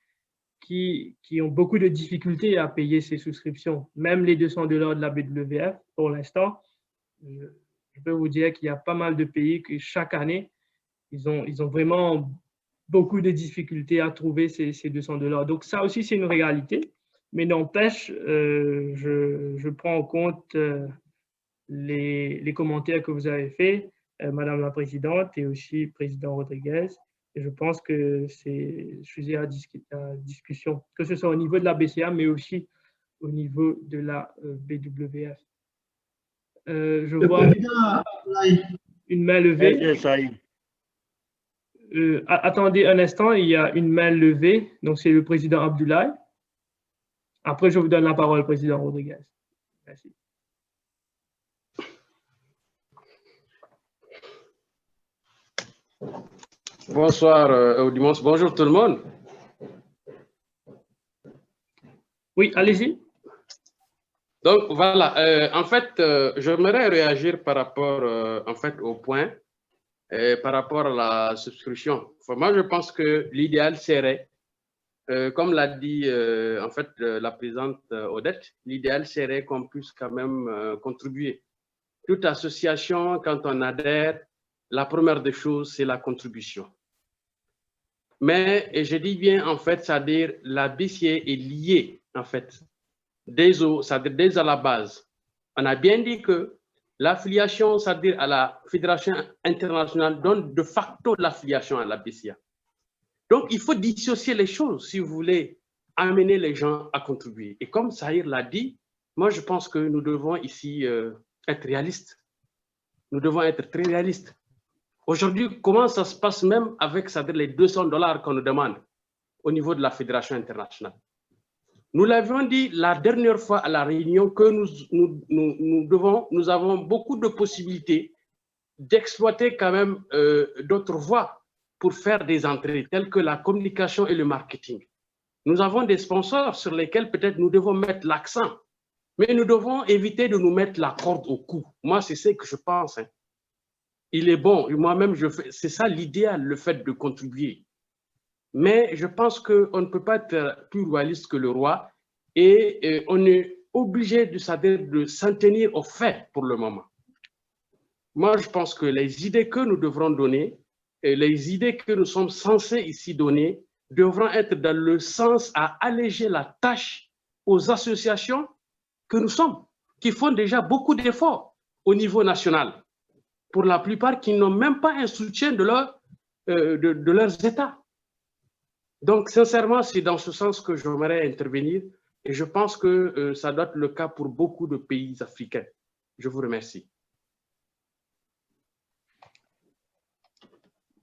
qui ont beaucoup de difficultés à payer ces souscriptions. Même les $200 de la BWF, pour l'instant, je peux vous dire qu'il y a pas mal de pays que chaque année, ils ont vraiment beaucoup de difficultés à trouver ces $200. Donc ça aussi, c'est une réalité. Mais n'empêche, je prends en compte les commentaires que vous avez faits, Madame la Présidente et aussi Président Rodriguez. Et je pense que c'est sujet à discussion, que ce soit au niveau de la BCA, mais aussi au niveau de la BWF. Je vois une main levée. Attendez un instant, il y a une main levée, donc c'est le président Abdoulaye. Après, je vous donne la parole, président Rodriguez. Merci. Bonsoir, Audience. Bonjour tout le monde. Oui, allez-y. Donc voilà, en fait, j'aimerais réagir par rapport en fait, au point, par rapport à la subscription. Enfin, moi, je pense que l'idéal serait, comme l'a dit en fait la présidente Odette, l'idéal serait qu'on puisse quand même contribuer. Toute association, quand on adhère, la première des choses, c'est la contribution. Mais, et je dis bien en fait, c'est-à-dire la BCA est liée en fait, c'est-à-dire dès à la base. On a bien dit que l'affiliation, c'est-à-dire à la Fédération internationale, donne de facto l'affiliation à la BCA. Donc, il faut dissocier les choses si vous voulez amener les gens à contribuer. Et comme Sahir l'a dit, moi je pense que nous devons ici être réalistes. Nous devons être très réalistes. Aujourd'hui, comment ça se passe même avec les $200 qu'on nous demande au niveau de la Fédération internationale? Nous l'avions dit la dernière fois à la réunion que nous avons beaucoup de possibilités d'exploiter quand même d'autres voies pour faire des entrées telles que la communication et le marketing. Nous avons des sponsors sur lesquels peut-être nous devons mettre l'accent, mais nous devons éviter de nous mettre la corde au cou. Moi, c'est ce que je pense. Hein. Il est bon, moi-même, c'est ça l'idéal, le fait de contribuer. Mais je pense qu'on ne peut pas être plus royaliste que le roi et on est obligé de s'en tenir aux faits pour le moment. Moi, je pense que les idées que nous devrons donner et les idées que nous sommes censés ici donner devront être dans le sens à alléger la tâche aux associations que nous sommes, qui font déjà beaucoup d'efforts au niveau national. Pour la plupart, qui n'ont même pas un soutien de leurs États. Donc, sincèrement, c'est dans ce sens que j'aimerais intervenir et je pense que ça doit être le cas pour beaucoup de pays africains. Je vous remercie.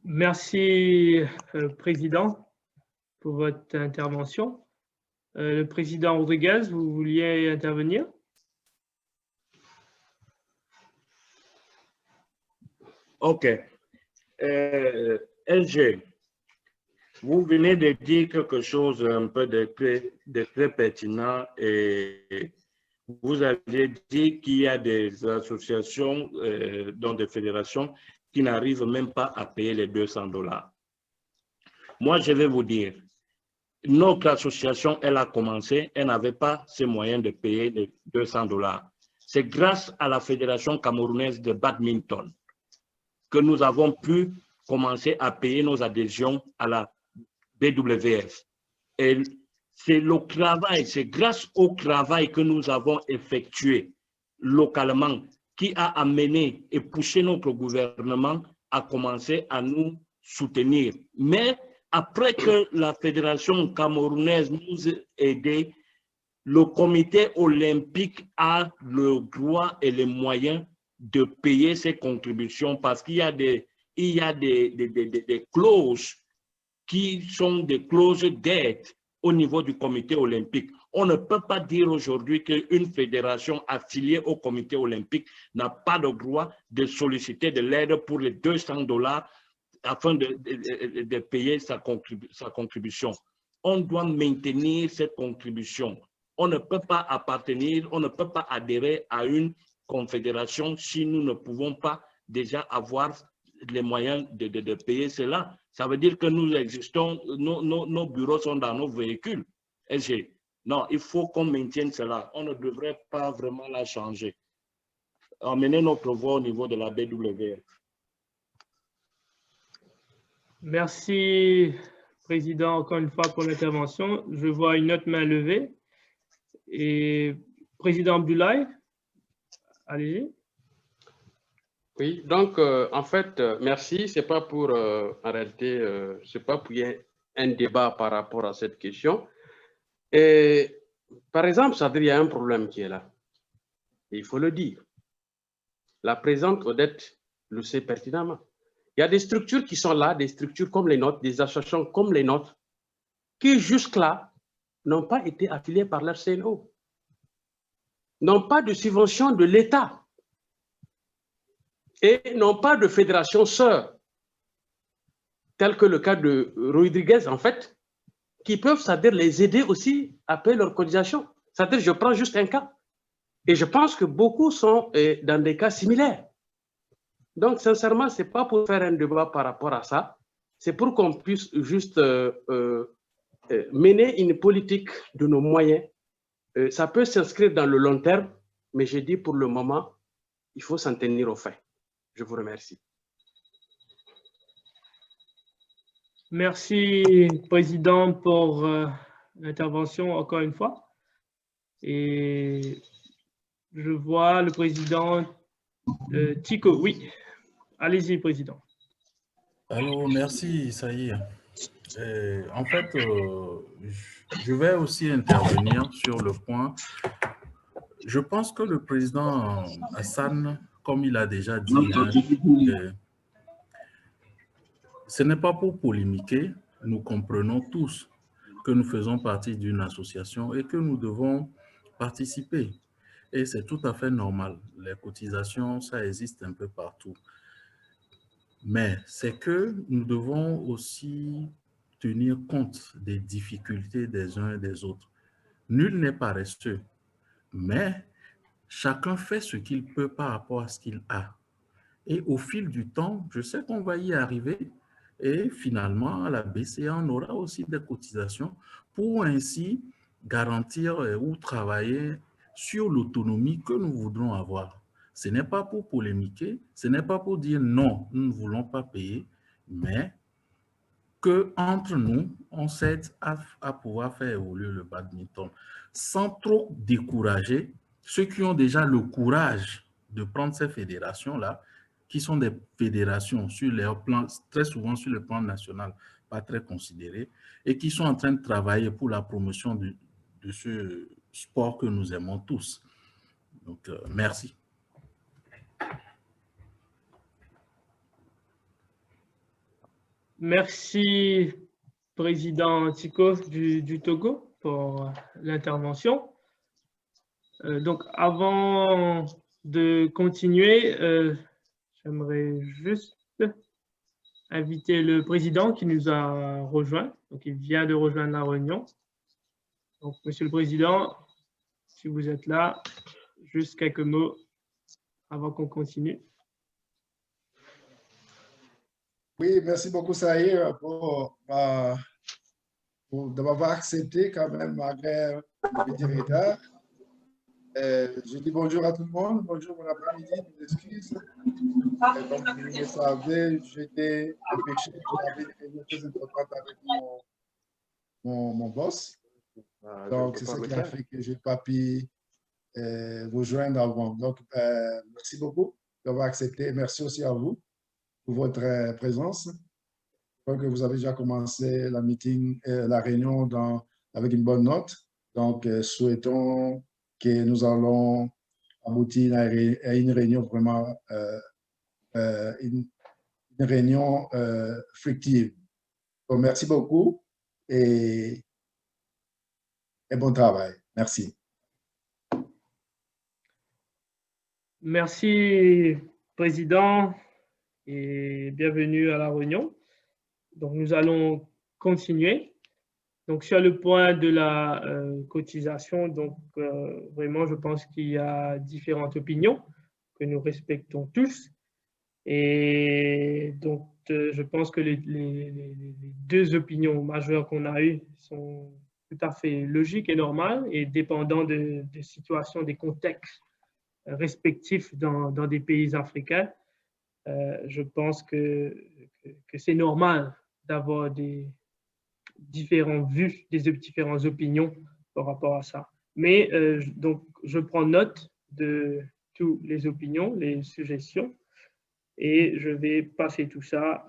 Merci, Président, pour votre intervention. Le Président Rodriguez, vous vouliez intervenir? OK. LG, vous venez de dire quelque chose un peu de très pertinent et vous avez dit qu'il y a des associations, dont des fédérations, qui n'arrivent même pas à payer les $200. Moi, je vais vous dire, notre association, elle a commencé, elle n'avait pas ces moyens de payer les $200. C'est grâce à la Fédération camerounaise de badminton que nous avons pu commencer à payer nos adhésions à la BWF. Et c'est le travail, c'est grâce au travail que nous avons effectué localement qui a amené et poussé notre gouvernement à commencer à nous soutenir. Mais après que la fédération camerounaise nous ait aidés, le comité olympique a le droit et les moyens de payer ses contributions parce qu'il y a des clauses qui sont des clauses d'aide au niveau du comité olympique. On ne peut pas dire aujourd'hui qu'une fédération affiliée au comité olympique n'a pas le droit de solliciter de l'aide pour les $200 afin de payer sa contribution. On doit maintenir cette contribution. On ne peut pas appartenir, on ne peut pas adhérer à une confédération si nous ne pouvons pas déjà avoir les moyens de payer cela. Ça veut dire que nous existons, nos bureaux sont dans nos véhicules. Non, il faut qu'on maintienne cela. On ne devrait pas vraiment la changer. Emmener notre voix au niveau de la BWF. Merci, Président, encore une fois pour l'intervention. Je vois une autre main levée. Et Président Abdoulaye, allez-y. Oui, donc en fait, merci. C'est pas pour, en réalité, c'est pas pour y avoir un débat par rapport à cette question. Et par exemple, ça veut dire qu'il y a un problème qui est là. Et il faut le dire. La présidente Odette le sait pertinemment. Il y a des structures qui sont là, des structures comme les nôtres, des associations comme les nôtres, qui jusque-là n'ont pas été affiliées par leur CNO, n'ont pas de subvention de l'État et n'ont pas de fédération sœur, tel que le cas de Rodriguez, en fait, qui peuvent, c'est-à-dire les aider aussi à payer leurs cotisations. C'est-à-dire, je prends juste un cas. Et je pense que beaucoup sont dans des cas similaires. Donc, sincèrement, ce n'est pas pour faire un débat par rapport à ça. C'est pour qu'on puisse juste mener une politique de nos moyens. Ça peut s'inscrire dans le long terme, mais j'ai dit pour le moment, il faut s'en tenir aux faits. Je vous remercie. Merci, Président, pour l'intervention encore une fois. Et je vois le Président Tico. Oui, allez-y, Président. Allô, merci, Saïd. En fait, je vais aussi intervenir sur le point. Je pense que le président Hassan, comme il a déjà dit, ce n'est pas pour polémiquer. Nous comprenons tous que nous faisons partie d'une association et que nous devons participer. Et c'est tout à fait normal. Les cotisations, ça existe un peu partout. Mais c'est que nous devons aussi tenir compte des difficultés des uns et des autres. Nul n'est paresseux, mais chacun fait ce qu'il peut par rapport à ce qu'il a. Et au fil du temps, je sais qu'on va y arriver. Et finalement, à la BCA, on aura aussi des cotisations pour ainsi garantir ou travailler sur l'autonomie que nous voudrons avoir. Ce n'est pas pour polémiquer, ce n'est pas pour dire non, nous ne voulons pas payer, mais qu'entre nous, on s'aide à pouvoir faire évoluer le badminton sans trop décourager ceux qui ont déjà le courage de prendre ces fédérations-là, qui sont des fédérations sur leur plan, très souvent sur le plan national, pas très considérées, et qui sont en train de travailler pour la promotion de ce sport que nous aimons tous. Donc, merci. Merci, Président Tico du Togo, pour l'intervention. Donc, avant de continuer, j'aimerais juste inviter le Président qui nous a rejoint. Donc, il vient de rejoindre la réunion. Donc, Monsieur le Président, si vous êtes là, juste quelques mots avant qu'on continue. Oui, merci beaucoup, Saïd, de m'avoir accepté quand même, malgré le petit retard. Je dis bonjour à tout le monde, bonjour, bon après-midi, mes excuses. Comme vous le savez, j'étais empêché, j'avais des réunions très importantes avec mon boss. Donc, c'est ce qui a fait que je n'ai pas pu vous joindre avant. Donc, merci beaucoup d'avoir accepté. Merci aussi à vous pour votre présence. crois que vous avez déjà commencé la réunion avec une bonne note. Donc, souhaitons que nous allons aboutir à une réunion vraiment, une réunion fructive. Donc, merci beaucoup et bon travail. Merci. Merci, Président, et bienvenue à la réunion. Donc, nous allons continuer. Donc, sur le point de la cotisation, donc vraiment, je pense qu'il y a différentes opinions que nous respectons tous. Et donc, je pense que les deux opinions majeures qu'on a eues sont tout à fait logiques et normales et dépendant des situations, des contextes respectifs dans des pays africains. Je pense que c'est normal d'avoir des différentes vues, des différentes opinions par rapport à ça. Mais donc, je prends note de toutes les opinions, les suggestions, et je vais passer tout ça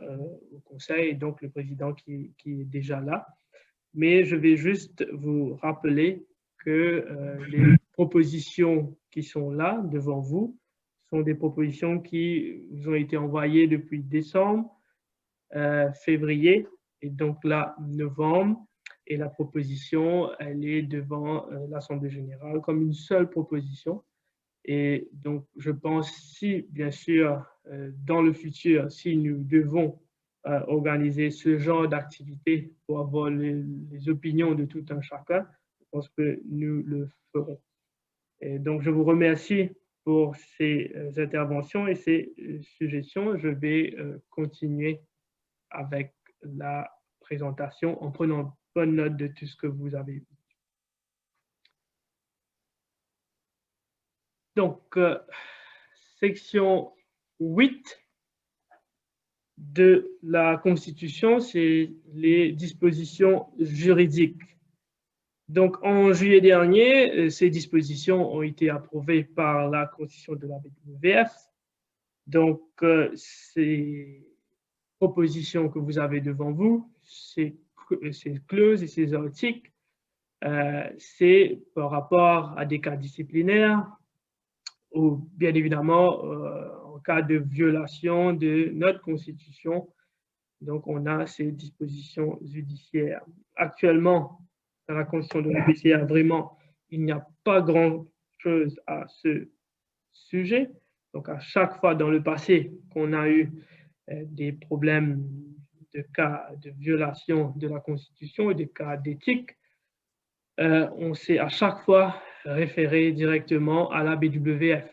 au Conseil et donc le président qui est déjà là. Mais je vais juste vous rappeler que les propositions qui sont là devant vous sont des propositions qui vous ont été envoyées depuis décembre, février, et donc là, novembre. Et la proposition, elle est devant l'Assemblée générale comme une seule proposition. Et donc, je pense, si, bien sûr, dans le futur, si nous devons organiser ce genre d'activité pour avoir les opinions de tout un chacun, je pense que nous le ferons. Et donc, je vous remercie pour ces interventions et ces suggestions. Je vais continuer avec la présentation en prenant bonne note de tout ce que vous avez vu. Donc, section 8 de la Constitution, c'est les dispositions juridiques. Donc, en juillet dernier, ces dispositions ont été approuvées par la Constitution de la BWF. Donc, ces propositions que vous avez devant vous, ces clauses et ces articles, c'est par rapport à des cas disciplinaires ou bien évidemment en cas de violation de notre Constitution. Donc, on a ces dispositions judiciaires. Actuellement, dans la Constitution de la BCA, vraiment, il n'y a pas grand-chose à ce sujet. Donc, à chaque fois dans le passé qu'on a eu des problèmes de cas de violation de la Constitution et des cas d'éthique, on s'est à chaque fois référé directement à la BWF.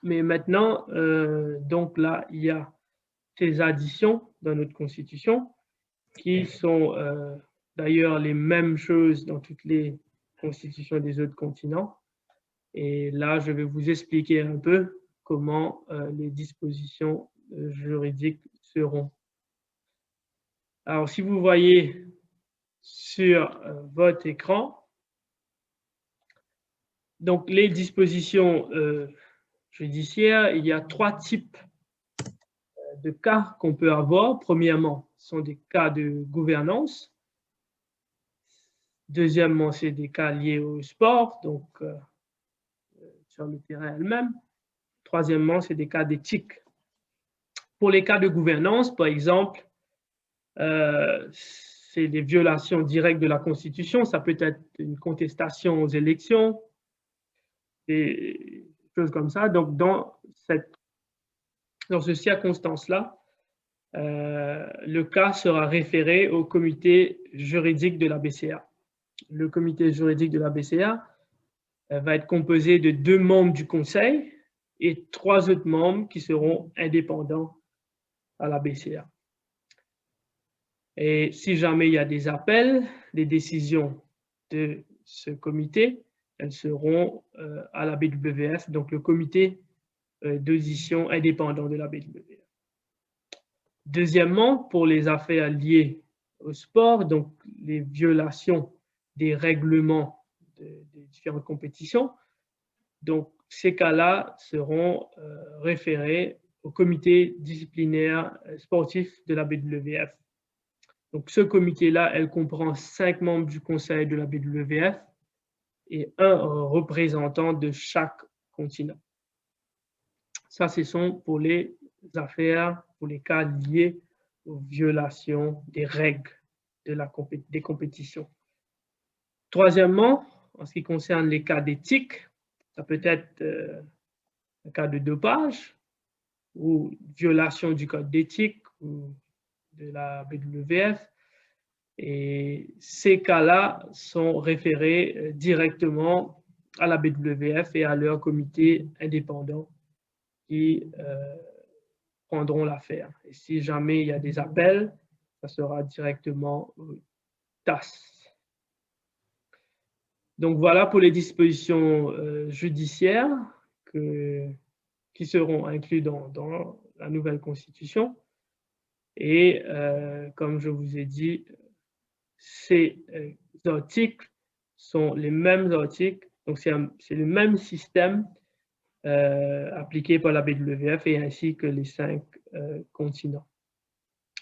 Mais maintenant, donc là, il y a ces additions dans notre Constitution qui sont d'ailleurs les mêmes choses dans toutes les constitutions des autres continents. Et là, je vais vous expliquer un peu comment les dispositions juridiques seront. Alors, si vous voyez sur votre écran, donc les dispositions judiciaires, il y a 3 types de cas qu'on peut avoir. Premièrement, ce sont des cas de gouvernance. Deuxièmement, c'est des cas liés au sport, donc sur le terrain elle-même. Troisièmement, c'est des cas d'éthique. Pour les cas de gouvernance, par exemple, c'est des violations directes de la Constitution. Ça peut être une contestation aux élections, des choses comme ça. Donc, dans ces circonstances-là, le cas sera référé au comité juridique de la BCA. Le comité juridique de la BCA va être composé de 2 membres du Conseil et 3 autres membres qui seront indépendants à la BCA. Et si jamais il y a des appels, des décisions de ce comité, elles seront à la BWF, donc le comité d'audition indépendant de la BWF. Deuxièmement, pour les affaires liées au sport, donc les violations des règlements des différentes compétitions, donc ces cas-là seront référés au comité disciplinaire sportif de la BWF. Donc, ce comité-là, elle comprend 5 membres du conseil de la BWF et un représentant de chaque continent. Ça, ce sont pour les affaires, pour les cas liés aux violations des règles des compétitions. Troisièmement, en ce qui concerne les cas d'éthique, ça peut être un cas de dopage ou violation du code d'éthique ou de la BWF. Et ces cas-là sont référés directement à la BWF et à leur comité indépendant qui prendront l'affaire. Et si jamais il y a des appels, ça sera directement TAS. Donc voilà pour les dispositions judiciaires qui seront incluses dans la nouvelle constitution. Et comme je vous ai dit, ces articles sont les mêmes articles, donc c'est le même système appliqué par la BWF et ainsi que les 5 continents.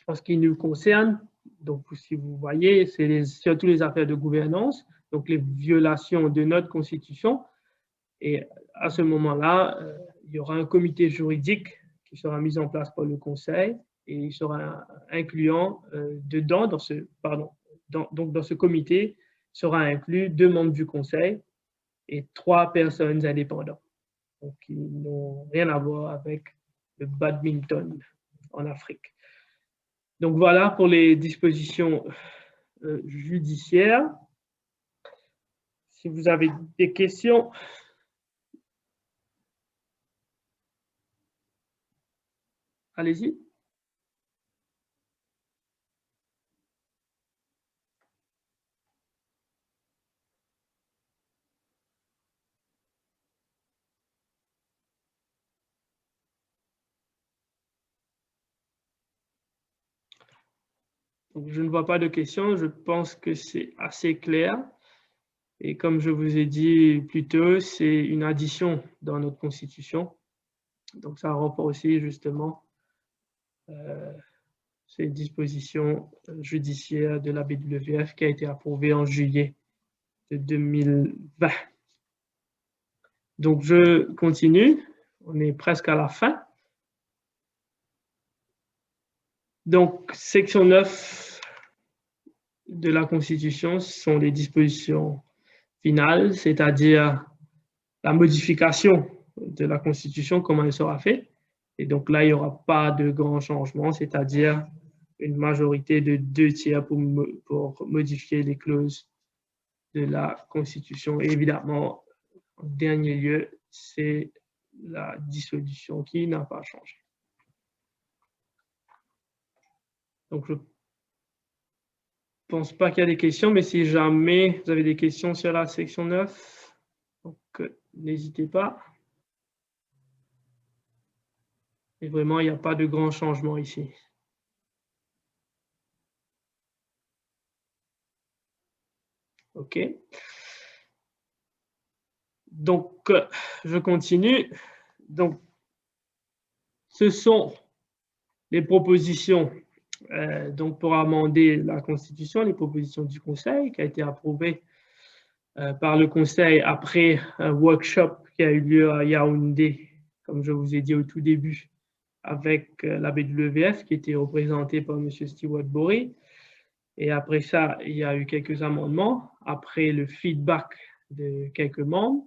En ce qui nous concerne, donc si vous voyez, c'est surtout les affaires de gouvernance, donc les violations de notre constitution. Et à ce moment-là, il y aura un comité juridique qui sera mis en place par le conseil et il sera incluant dedans, dans ce comité, sera inclus 2 membres du conseil et 3 personnes indépendantes. Donc, qui n'ont rien à voir avec le badminton en Afrique. Donc, voilà pour les dispositions judiciaires. Si vous avez des questions, allez-y. Donc, je ne vois pas de questions. Je pense que c'est assez clair. Et comme je vous ai dit plus tôt, c'est une addition dans notre Constitution. Donc, ça reprend aussi justement ces dispositions judiciaires de la BWF qui a été approuvée en juillet de 2020. Donc, je continue. On est presque à la fin. Donc, section 9 de la Constitution sont les dispositions finales, c'est-à-dire la modification de la Constitution, comment elle sera faite. Et donc là, il n'y aura pas de grands changements, c'est-à-dire une majorité de 2 tiers pour modifier les clauses de la Constitution. Et évidemment, en dernier lieu, c'est la dissolution qui n'a pas changé. Donc, je ne pense pas qu'il y a des questions, mais si jamais vous avez des questions sur la section 9, n'hésitez pas. Et vraiment, il n'y a pas de grand changement ici. OK. Donc, je continue. Donc, ce sont les propositions donc pour amender la Constitution, les propositions du Conseil qui a été approuvée par le Conseil après un workshop qui a eu lieu à Yaoundé, comme je vous ai dit au tout début, avec la BWF qui était représentée par M. Stewart Bory. Et après ça, il y a eu quelques amendements, après le feedback de quelques membres.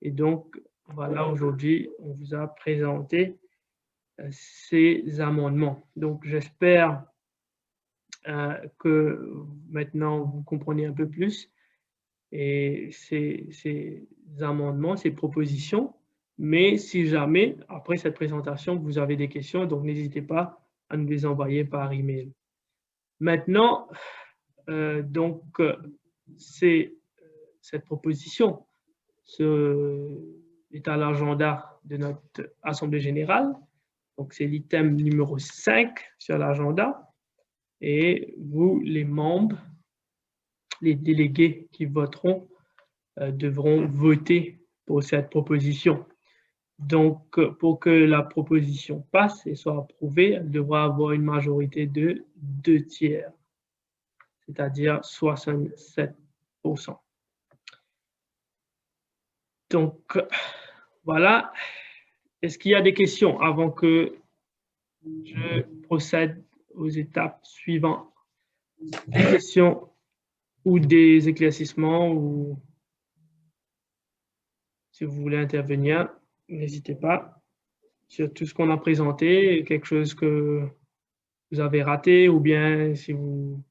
Et donc, voilà, aujourd'hui, on vous a présenté ces amendements. Donc, j'espère que maintenant, vous comprenez un peu plus et ces amendements, ces propositions. Mais si jamais, après cette présentation, vous avez des questions, donc n'hésitez pas à nous les envoyer par email. Maintenant, cette proposition est à l'agenda de notre Assemblée générale. Donc, c'est l'item numéro 5 sur l'agenda. Et vous, les membres, les délégués qui voteront, devront voter pour cette proposition. Donc, pour que la proposition passe et soit approuvée, elle devra avoir une majorité de 2 tiers. c'est-à-dire 67%. Donc, voilà. Est-ce qu'il y a des questions avant que je procède aux étapes suivantes? Des questions ou des éclaircissements, ou si vous voulez intervenir, n'hésitez pas sur tout ce qu'on a présenté, quelque chose que vous avez raté, ou bien si vous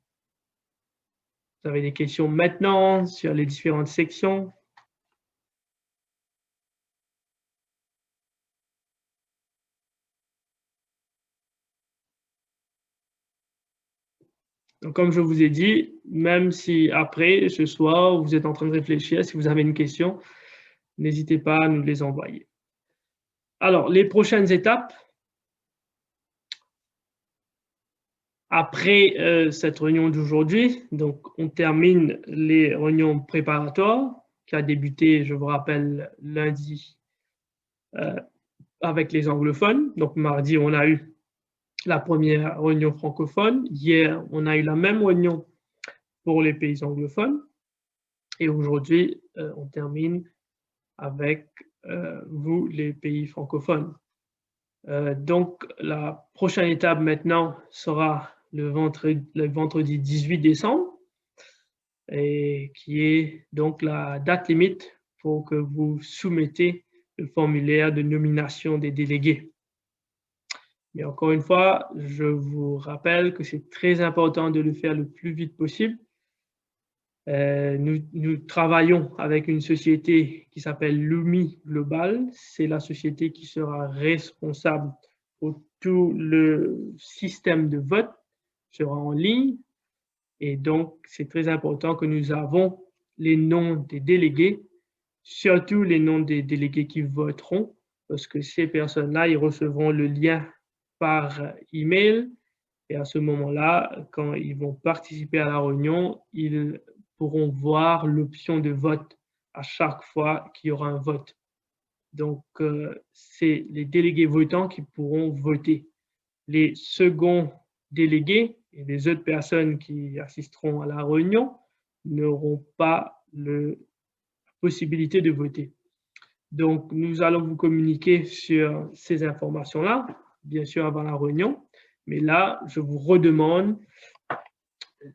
avez des questions maintenant sur les différentes sections. Donc, comme je vous ai dit, même si après, ce soir, vous êtes en train de réfléchir, si vous avez une question, n'hésitez pas à nous les envoyer. Alors, les prochaines étapes, après cette réunion d'aujourd'hui, donc on termine les réunions préparatoires qui a débuté, je vous rappelle, lundi avec les anglophones. Donc, mardi, on a eu la première réunion francophone. Hier, on a eu la même réunion pour les pays anglophones. Et aujourd'hui, on termine avec vous, les pays francophones. Donc, la prochaine étape maintenant sera le vendredi 18 décembre, et qui est donc la date limite pour que vous soumettez le formulaire de nomination des délégués. Mais encore une fois, je vous rappelle que c'est très important de le faire le plus vite possible. Nous travaillons avec une société qui s'appelle Lumi Global. C'est la société qui sera responsable pour tout le système de vote, sera en ligne. Et donc, c'est très important que nous avons les noms des délégués, surtout les noms des délégués qui voteront, parce que ces personnes-là, ils recevront le lien par email, et à ce moment-là, quand ils vont participer à la réunion, ils pourront voir l'option de vote à chaque fois qu'il y aura un vote. Donc, c'est les délégués votants qui pourront voter. Les seconds délégués et les autres personnes qui assisteront à la réunion n'auront pas la possibilité de voter. Donc, nous allons vous communiquer sur ces informations-là, bien sûr avant la réunion, mais là, je vous redemande,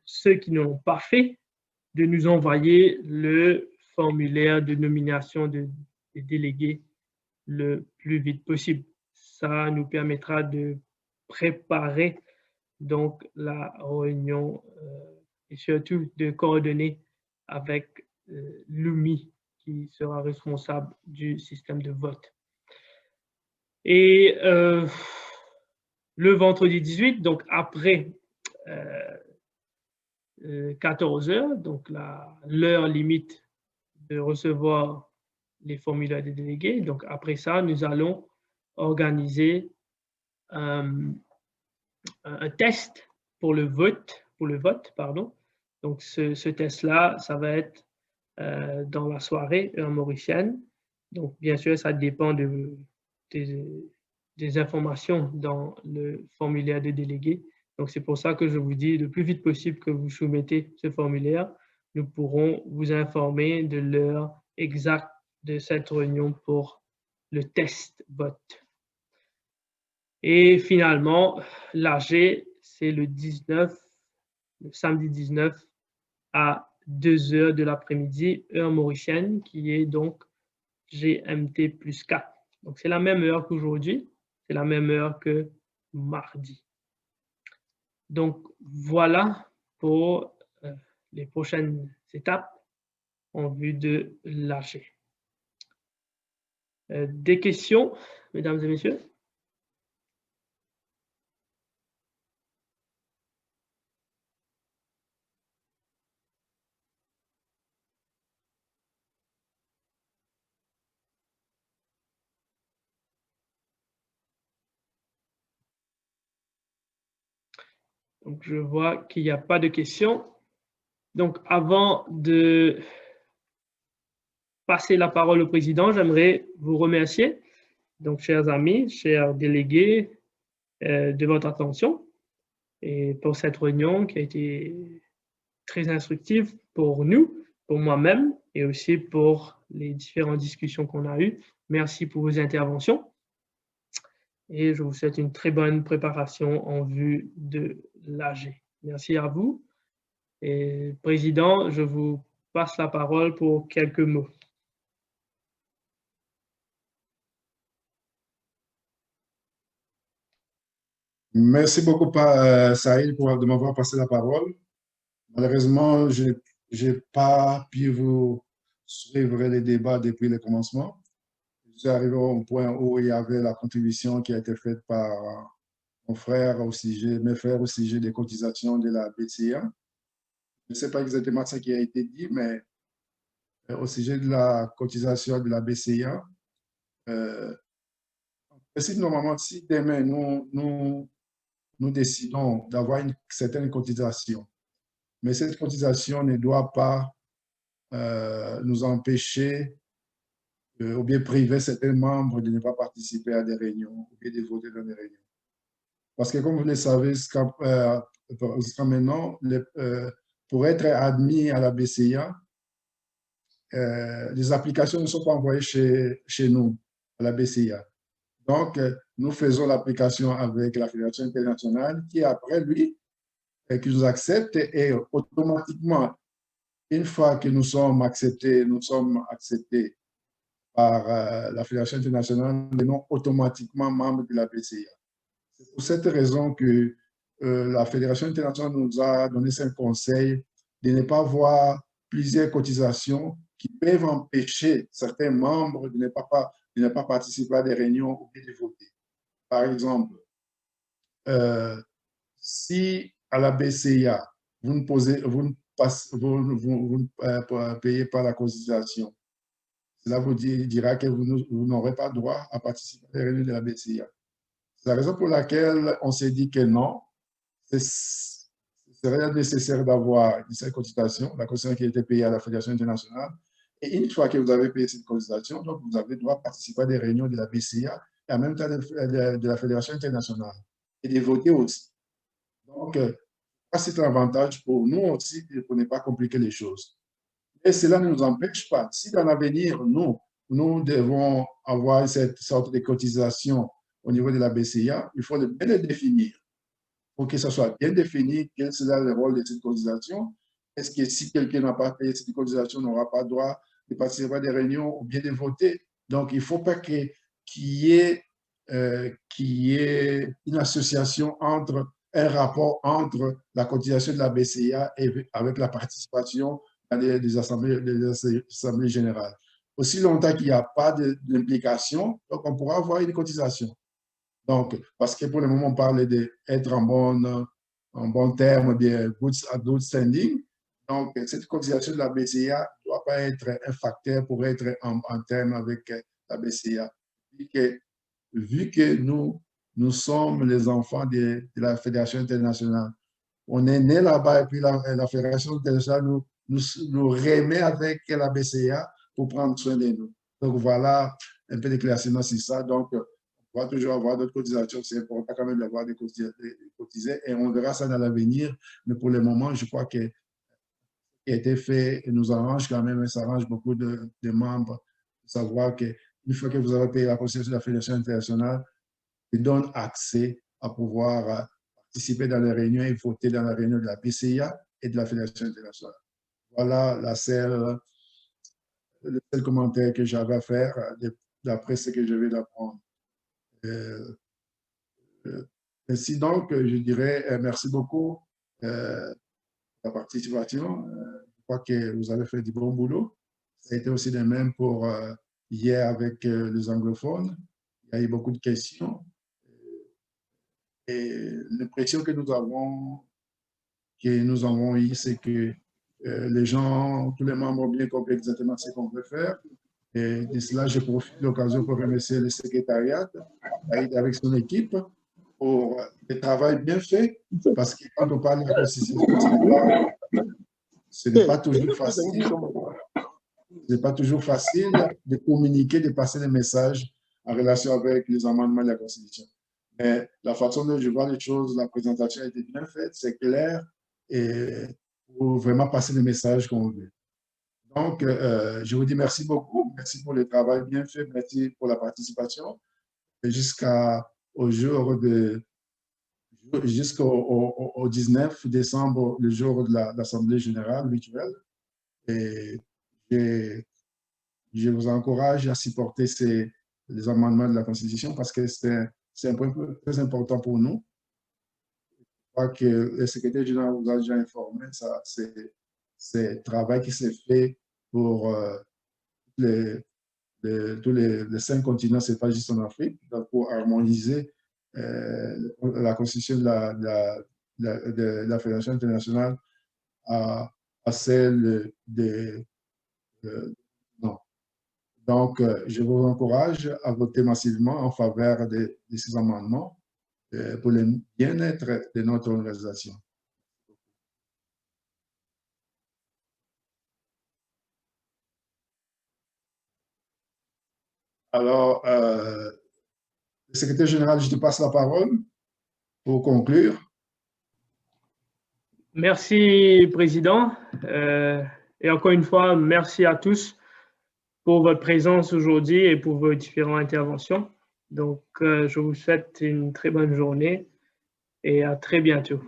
ceux qui n'ont pas fait, de nous envoyer le formulaire de nomination des délégués le plus vite possible. Ça nous permettra de préparer donc la réunion et surtout de coordonner avec l'UMI qui sera responsable du système de vote. Et le vendredi 18, donc après 14 heures, donc l'heure limite de recevoir les formulaires des délégués. Donc après ça, nous allons organiser un test pour le vote, pardon. Donc ce test-là, ça va être dans la soirée heure mauricienne. Donc bien sûr, ça dépend des informations dans le formulaire de délégués. Donc c'est pour ça que je vous dis le plus vite possible que vous soumettez ce formulaire, nous pourrons vous informer de l'heure exacte de cette réunion pour le test vote. Et finalement, l'AG, c'est le samedi 19 à 2 heures de l'après-midi, heure mauricienne, qui est donc GMT plus 4. Donc c'est la même heure qu'aujourd'hui, c'est la même heure que mardi. Donc voilà pour les prochaines étapes en vue de l'AG. Des questions, mesdames et messieurs? Donc, je vois qu'il n'y a pas de questions. Donc, avant de passer la parole au président, j'aimerais vous remercier, donc, chers amis, chers délégués, de votre attention et pour cette réunion qui a été très instructive pour nous, pour moi-même et aussi pour les différentes discussions qu'on a eues. Merci pour vos interventions et je vous souhaite une très bonne préparation en vue de l'AG. Merci à vous. Et Président, je vous passe la parole pour quelques mots. Merci beaucoup, Saïd, de m'avoir passé la parole. Malheureusement, je n'ai pas pu vous suivre les débats depuis le commencement. Je suis arrivé au point où il y avait la contribution qui a été faite par mes frères au sujet des cotisations de la BCA. Je ne sais pas exactement ce qui a été dit, mais au sujet de la cotisation de la BCA, en principe, normalement, si demain nous décidons d'avoir une certaine cotisation, mais cette cotisation ne doit pas nous empêcher ou bien priver certains membres de ne pas participer à des réunions ou bien de voter dans des réunions. Parce que comme vous le savez, jusqu'à maintenant, pour être admis à la BCA, les applications ne sont pas envoyées chez nous, à la BCA. Donc, nous faisons l'application avec la Fédération internationale qui, après lui, qui nous accepte et automatiquement, une fois que nous sommes acceptés par la Fédération internationale, nous devenons automatiquement membres de la BCA. C'est pour cette raison que la Fédération internationale nous a donné ce conseil de ne pas avoir plusieurs cotisations qui peuvent empêcher certains membres de ne pas participer à des réunions ou de voter. Par exemple, si à la BCA, vous ne payez pas la cotisation, cela vous dira que vous n'aurez pas droit à participer à des réunions de la BCA. C'est la raison pour laquelle on s'est dit que non, ce serait nécessaire d'avoir cette cotisation, la cotisation qui a été payée à la Fédération internationale. Et une fois que vous avez payé cette cotisation, donc vous avez droit à participer à des réunions de la BCA et en même temps de la Fédération internationale et de voter aussi. Donc, c'est un avantage pour nous aussi pour ne pas compliquer les choses. Et cela ne nous empêche pas. Si dans l'avenir, nous devons avoir cette sorte de cotisation au niveau de la BCA, il faut bien le définir. Pour que ça soit bien défini, quel sera le rôle de cette cotisation. Est-ce que si quelqu'un n'a pas payé cette cotisation, n'aura pas droit de participer à des réunions ou bien de voter? Donc, il ne faut pas qu'il y ait une association un rapport entre la cotisation de la BCA et avec la participation dans des assemblées générales. Aussi longtemps qu'il n'y a pas d'implication, donc on pourra avoir une cotisation. Donc, parce que pour le moment, on parle d'être en bon terme, bien good standing. Donc, cette cotisation de la BCA ne doit pas être un facteur pour être en terme avec la BCA. Vu que nous sommes les enfants de la Fédération internationale, on est né là-bas et puis la Fédération internationale nous remet avec la BCA pour prendre soin de nous. Donc, voilà un peu d'éclaircissement sur ça. Donc, on va toujours avoir d'autres cotisations. C'est important quand même d'avoir des cotisés et on verra ça dans l'avenir. Mais pour le moment, je crois que ce qui a été fait nous arrange quand même et ça arrange beaucoup de membres de savoir qu'une fois que vous avez payé la cotisation de la Fédération internationale, il donne accès à pouvoir participer dans les réunions et voter dans la réunion de la BCA et de la Fédération internationale. Voilà le seul commentaire que j'avais à faire d'après ce que je vais d'apprendre. Ainsi donc, je dirais merci beaucoup de la participation. Je crois que vous avez fait du bon boulot. Ça a été aussi de même pour hier avec les anglophones. Il y a eu beaucoup de questions. Et l'impression que nous avons eue, c'est que les gens, tous les membres ont bien compris exactement ce qu'on veut faire. Et de cela, je profite de l'occasion pour remercier le secrétariat avec son équipe pour le travail bien fait, parce que quand on parle de la Constitution, ce n'est pas toujours facile. Ce n'est pas toujours facile de communiquer, de passer des messages en relation avec les amendements de la Constitution. Mais la façon dont je vois les choses, la présentation a été bien faite, c'est clair. Et pour vraiment passer le message qu'on veut. Donc, je vous dis merci beaucoup. Merci pour le travail bien fait. Merci pour la participation. Jusqu'au 19 décembre, le jour de l'Assemblée générale virtuelle. Et je vous encourage à supporter les amendements de la Constitution parce que c'est un point très important pour nous. Je crois que le secrétaire général vous a déjà informé, c'est un travail qui s'est fait pour tous les 5 continents, ce n'est pas juste en Afrique, donc pour harmoniser la Constitution de la Fédération internationale à celle non. Donc, je vous encourage à voter massivement en faveur de ces amendements pour le bien-être de notre organisation. Alors, le secrétaire général, je te passe la parole pour conclure. Merci, Président. Et encore une fois, merci à tous pour votre présence aujourd'hui et pour vos différentes interventions. Donc, je vous souhaite une très bonne journée et à très bientôt.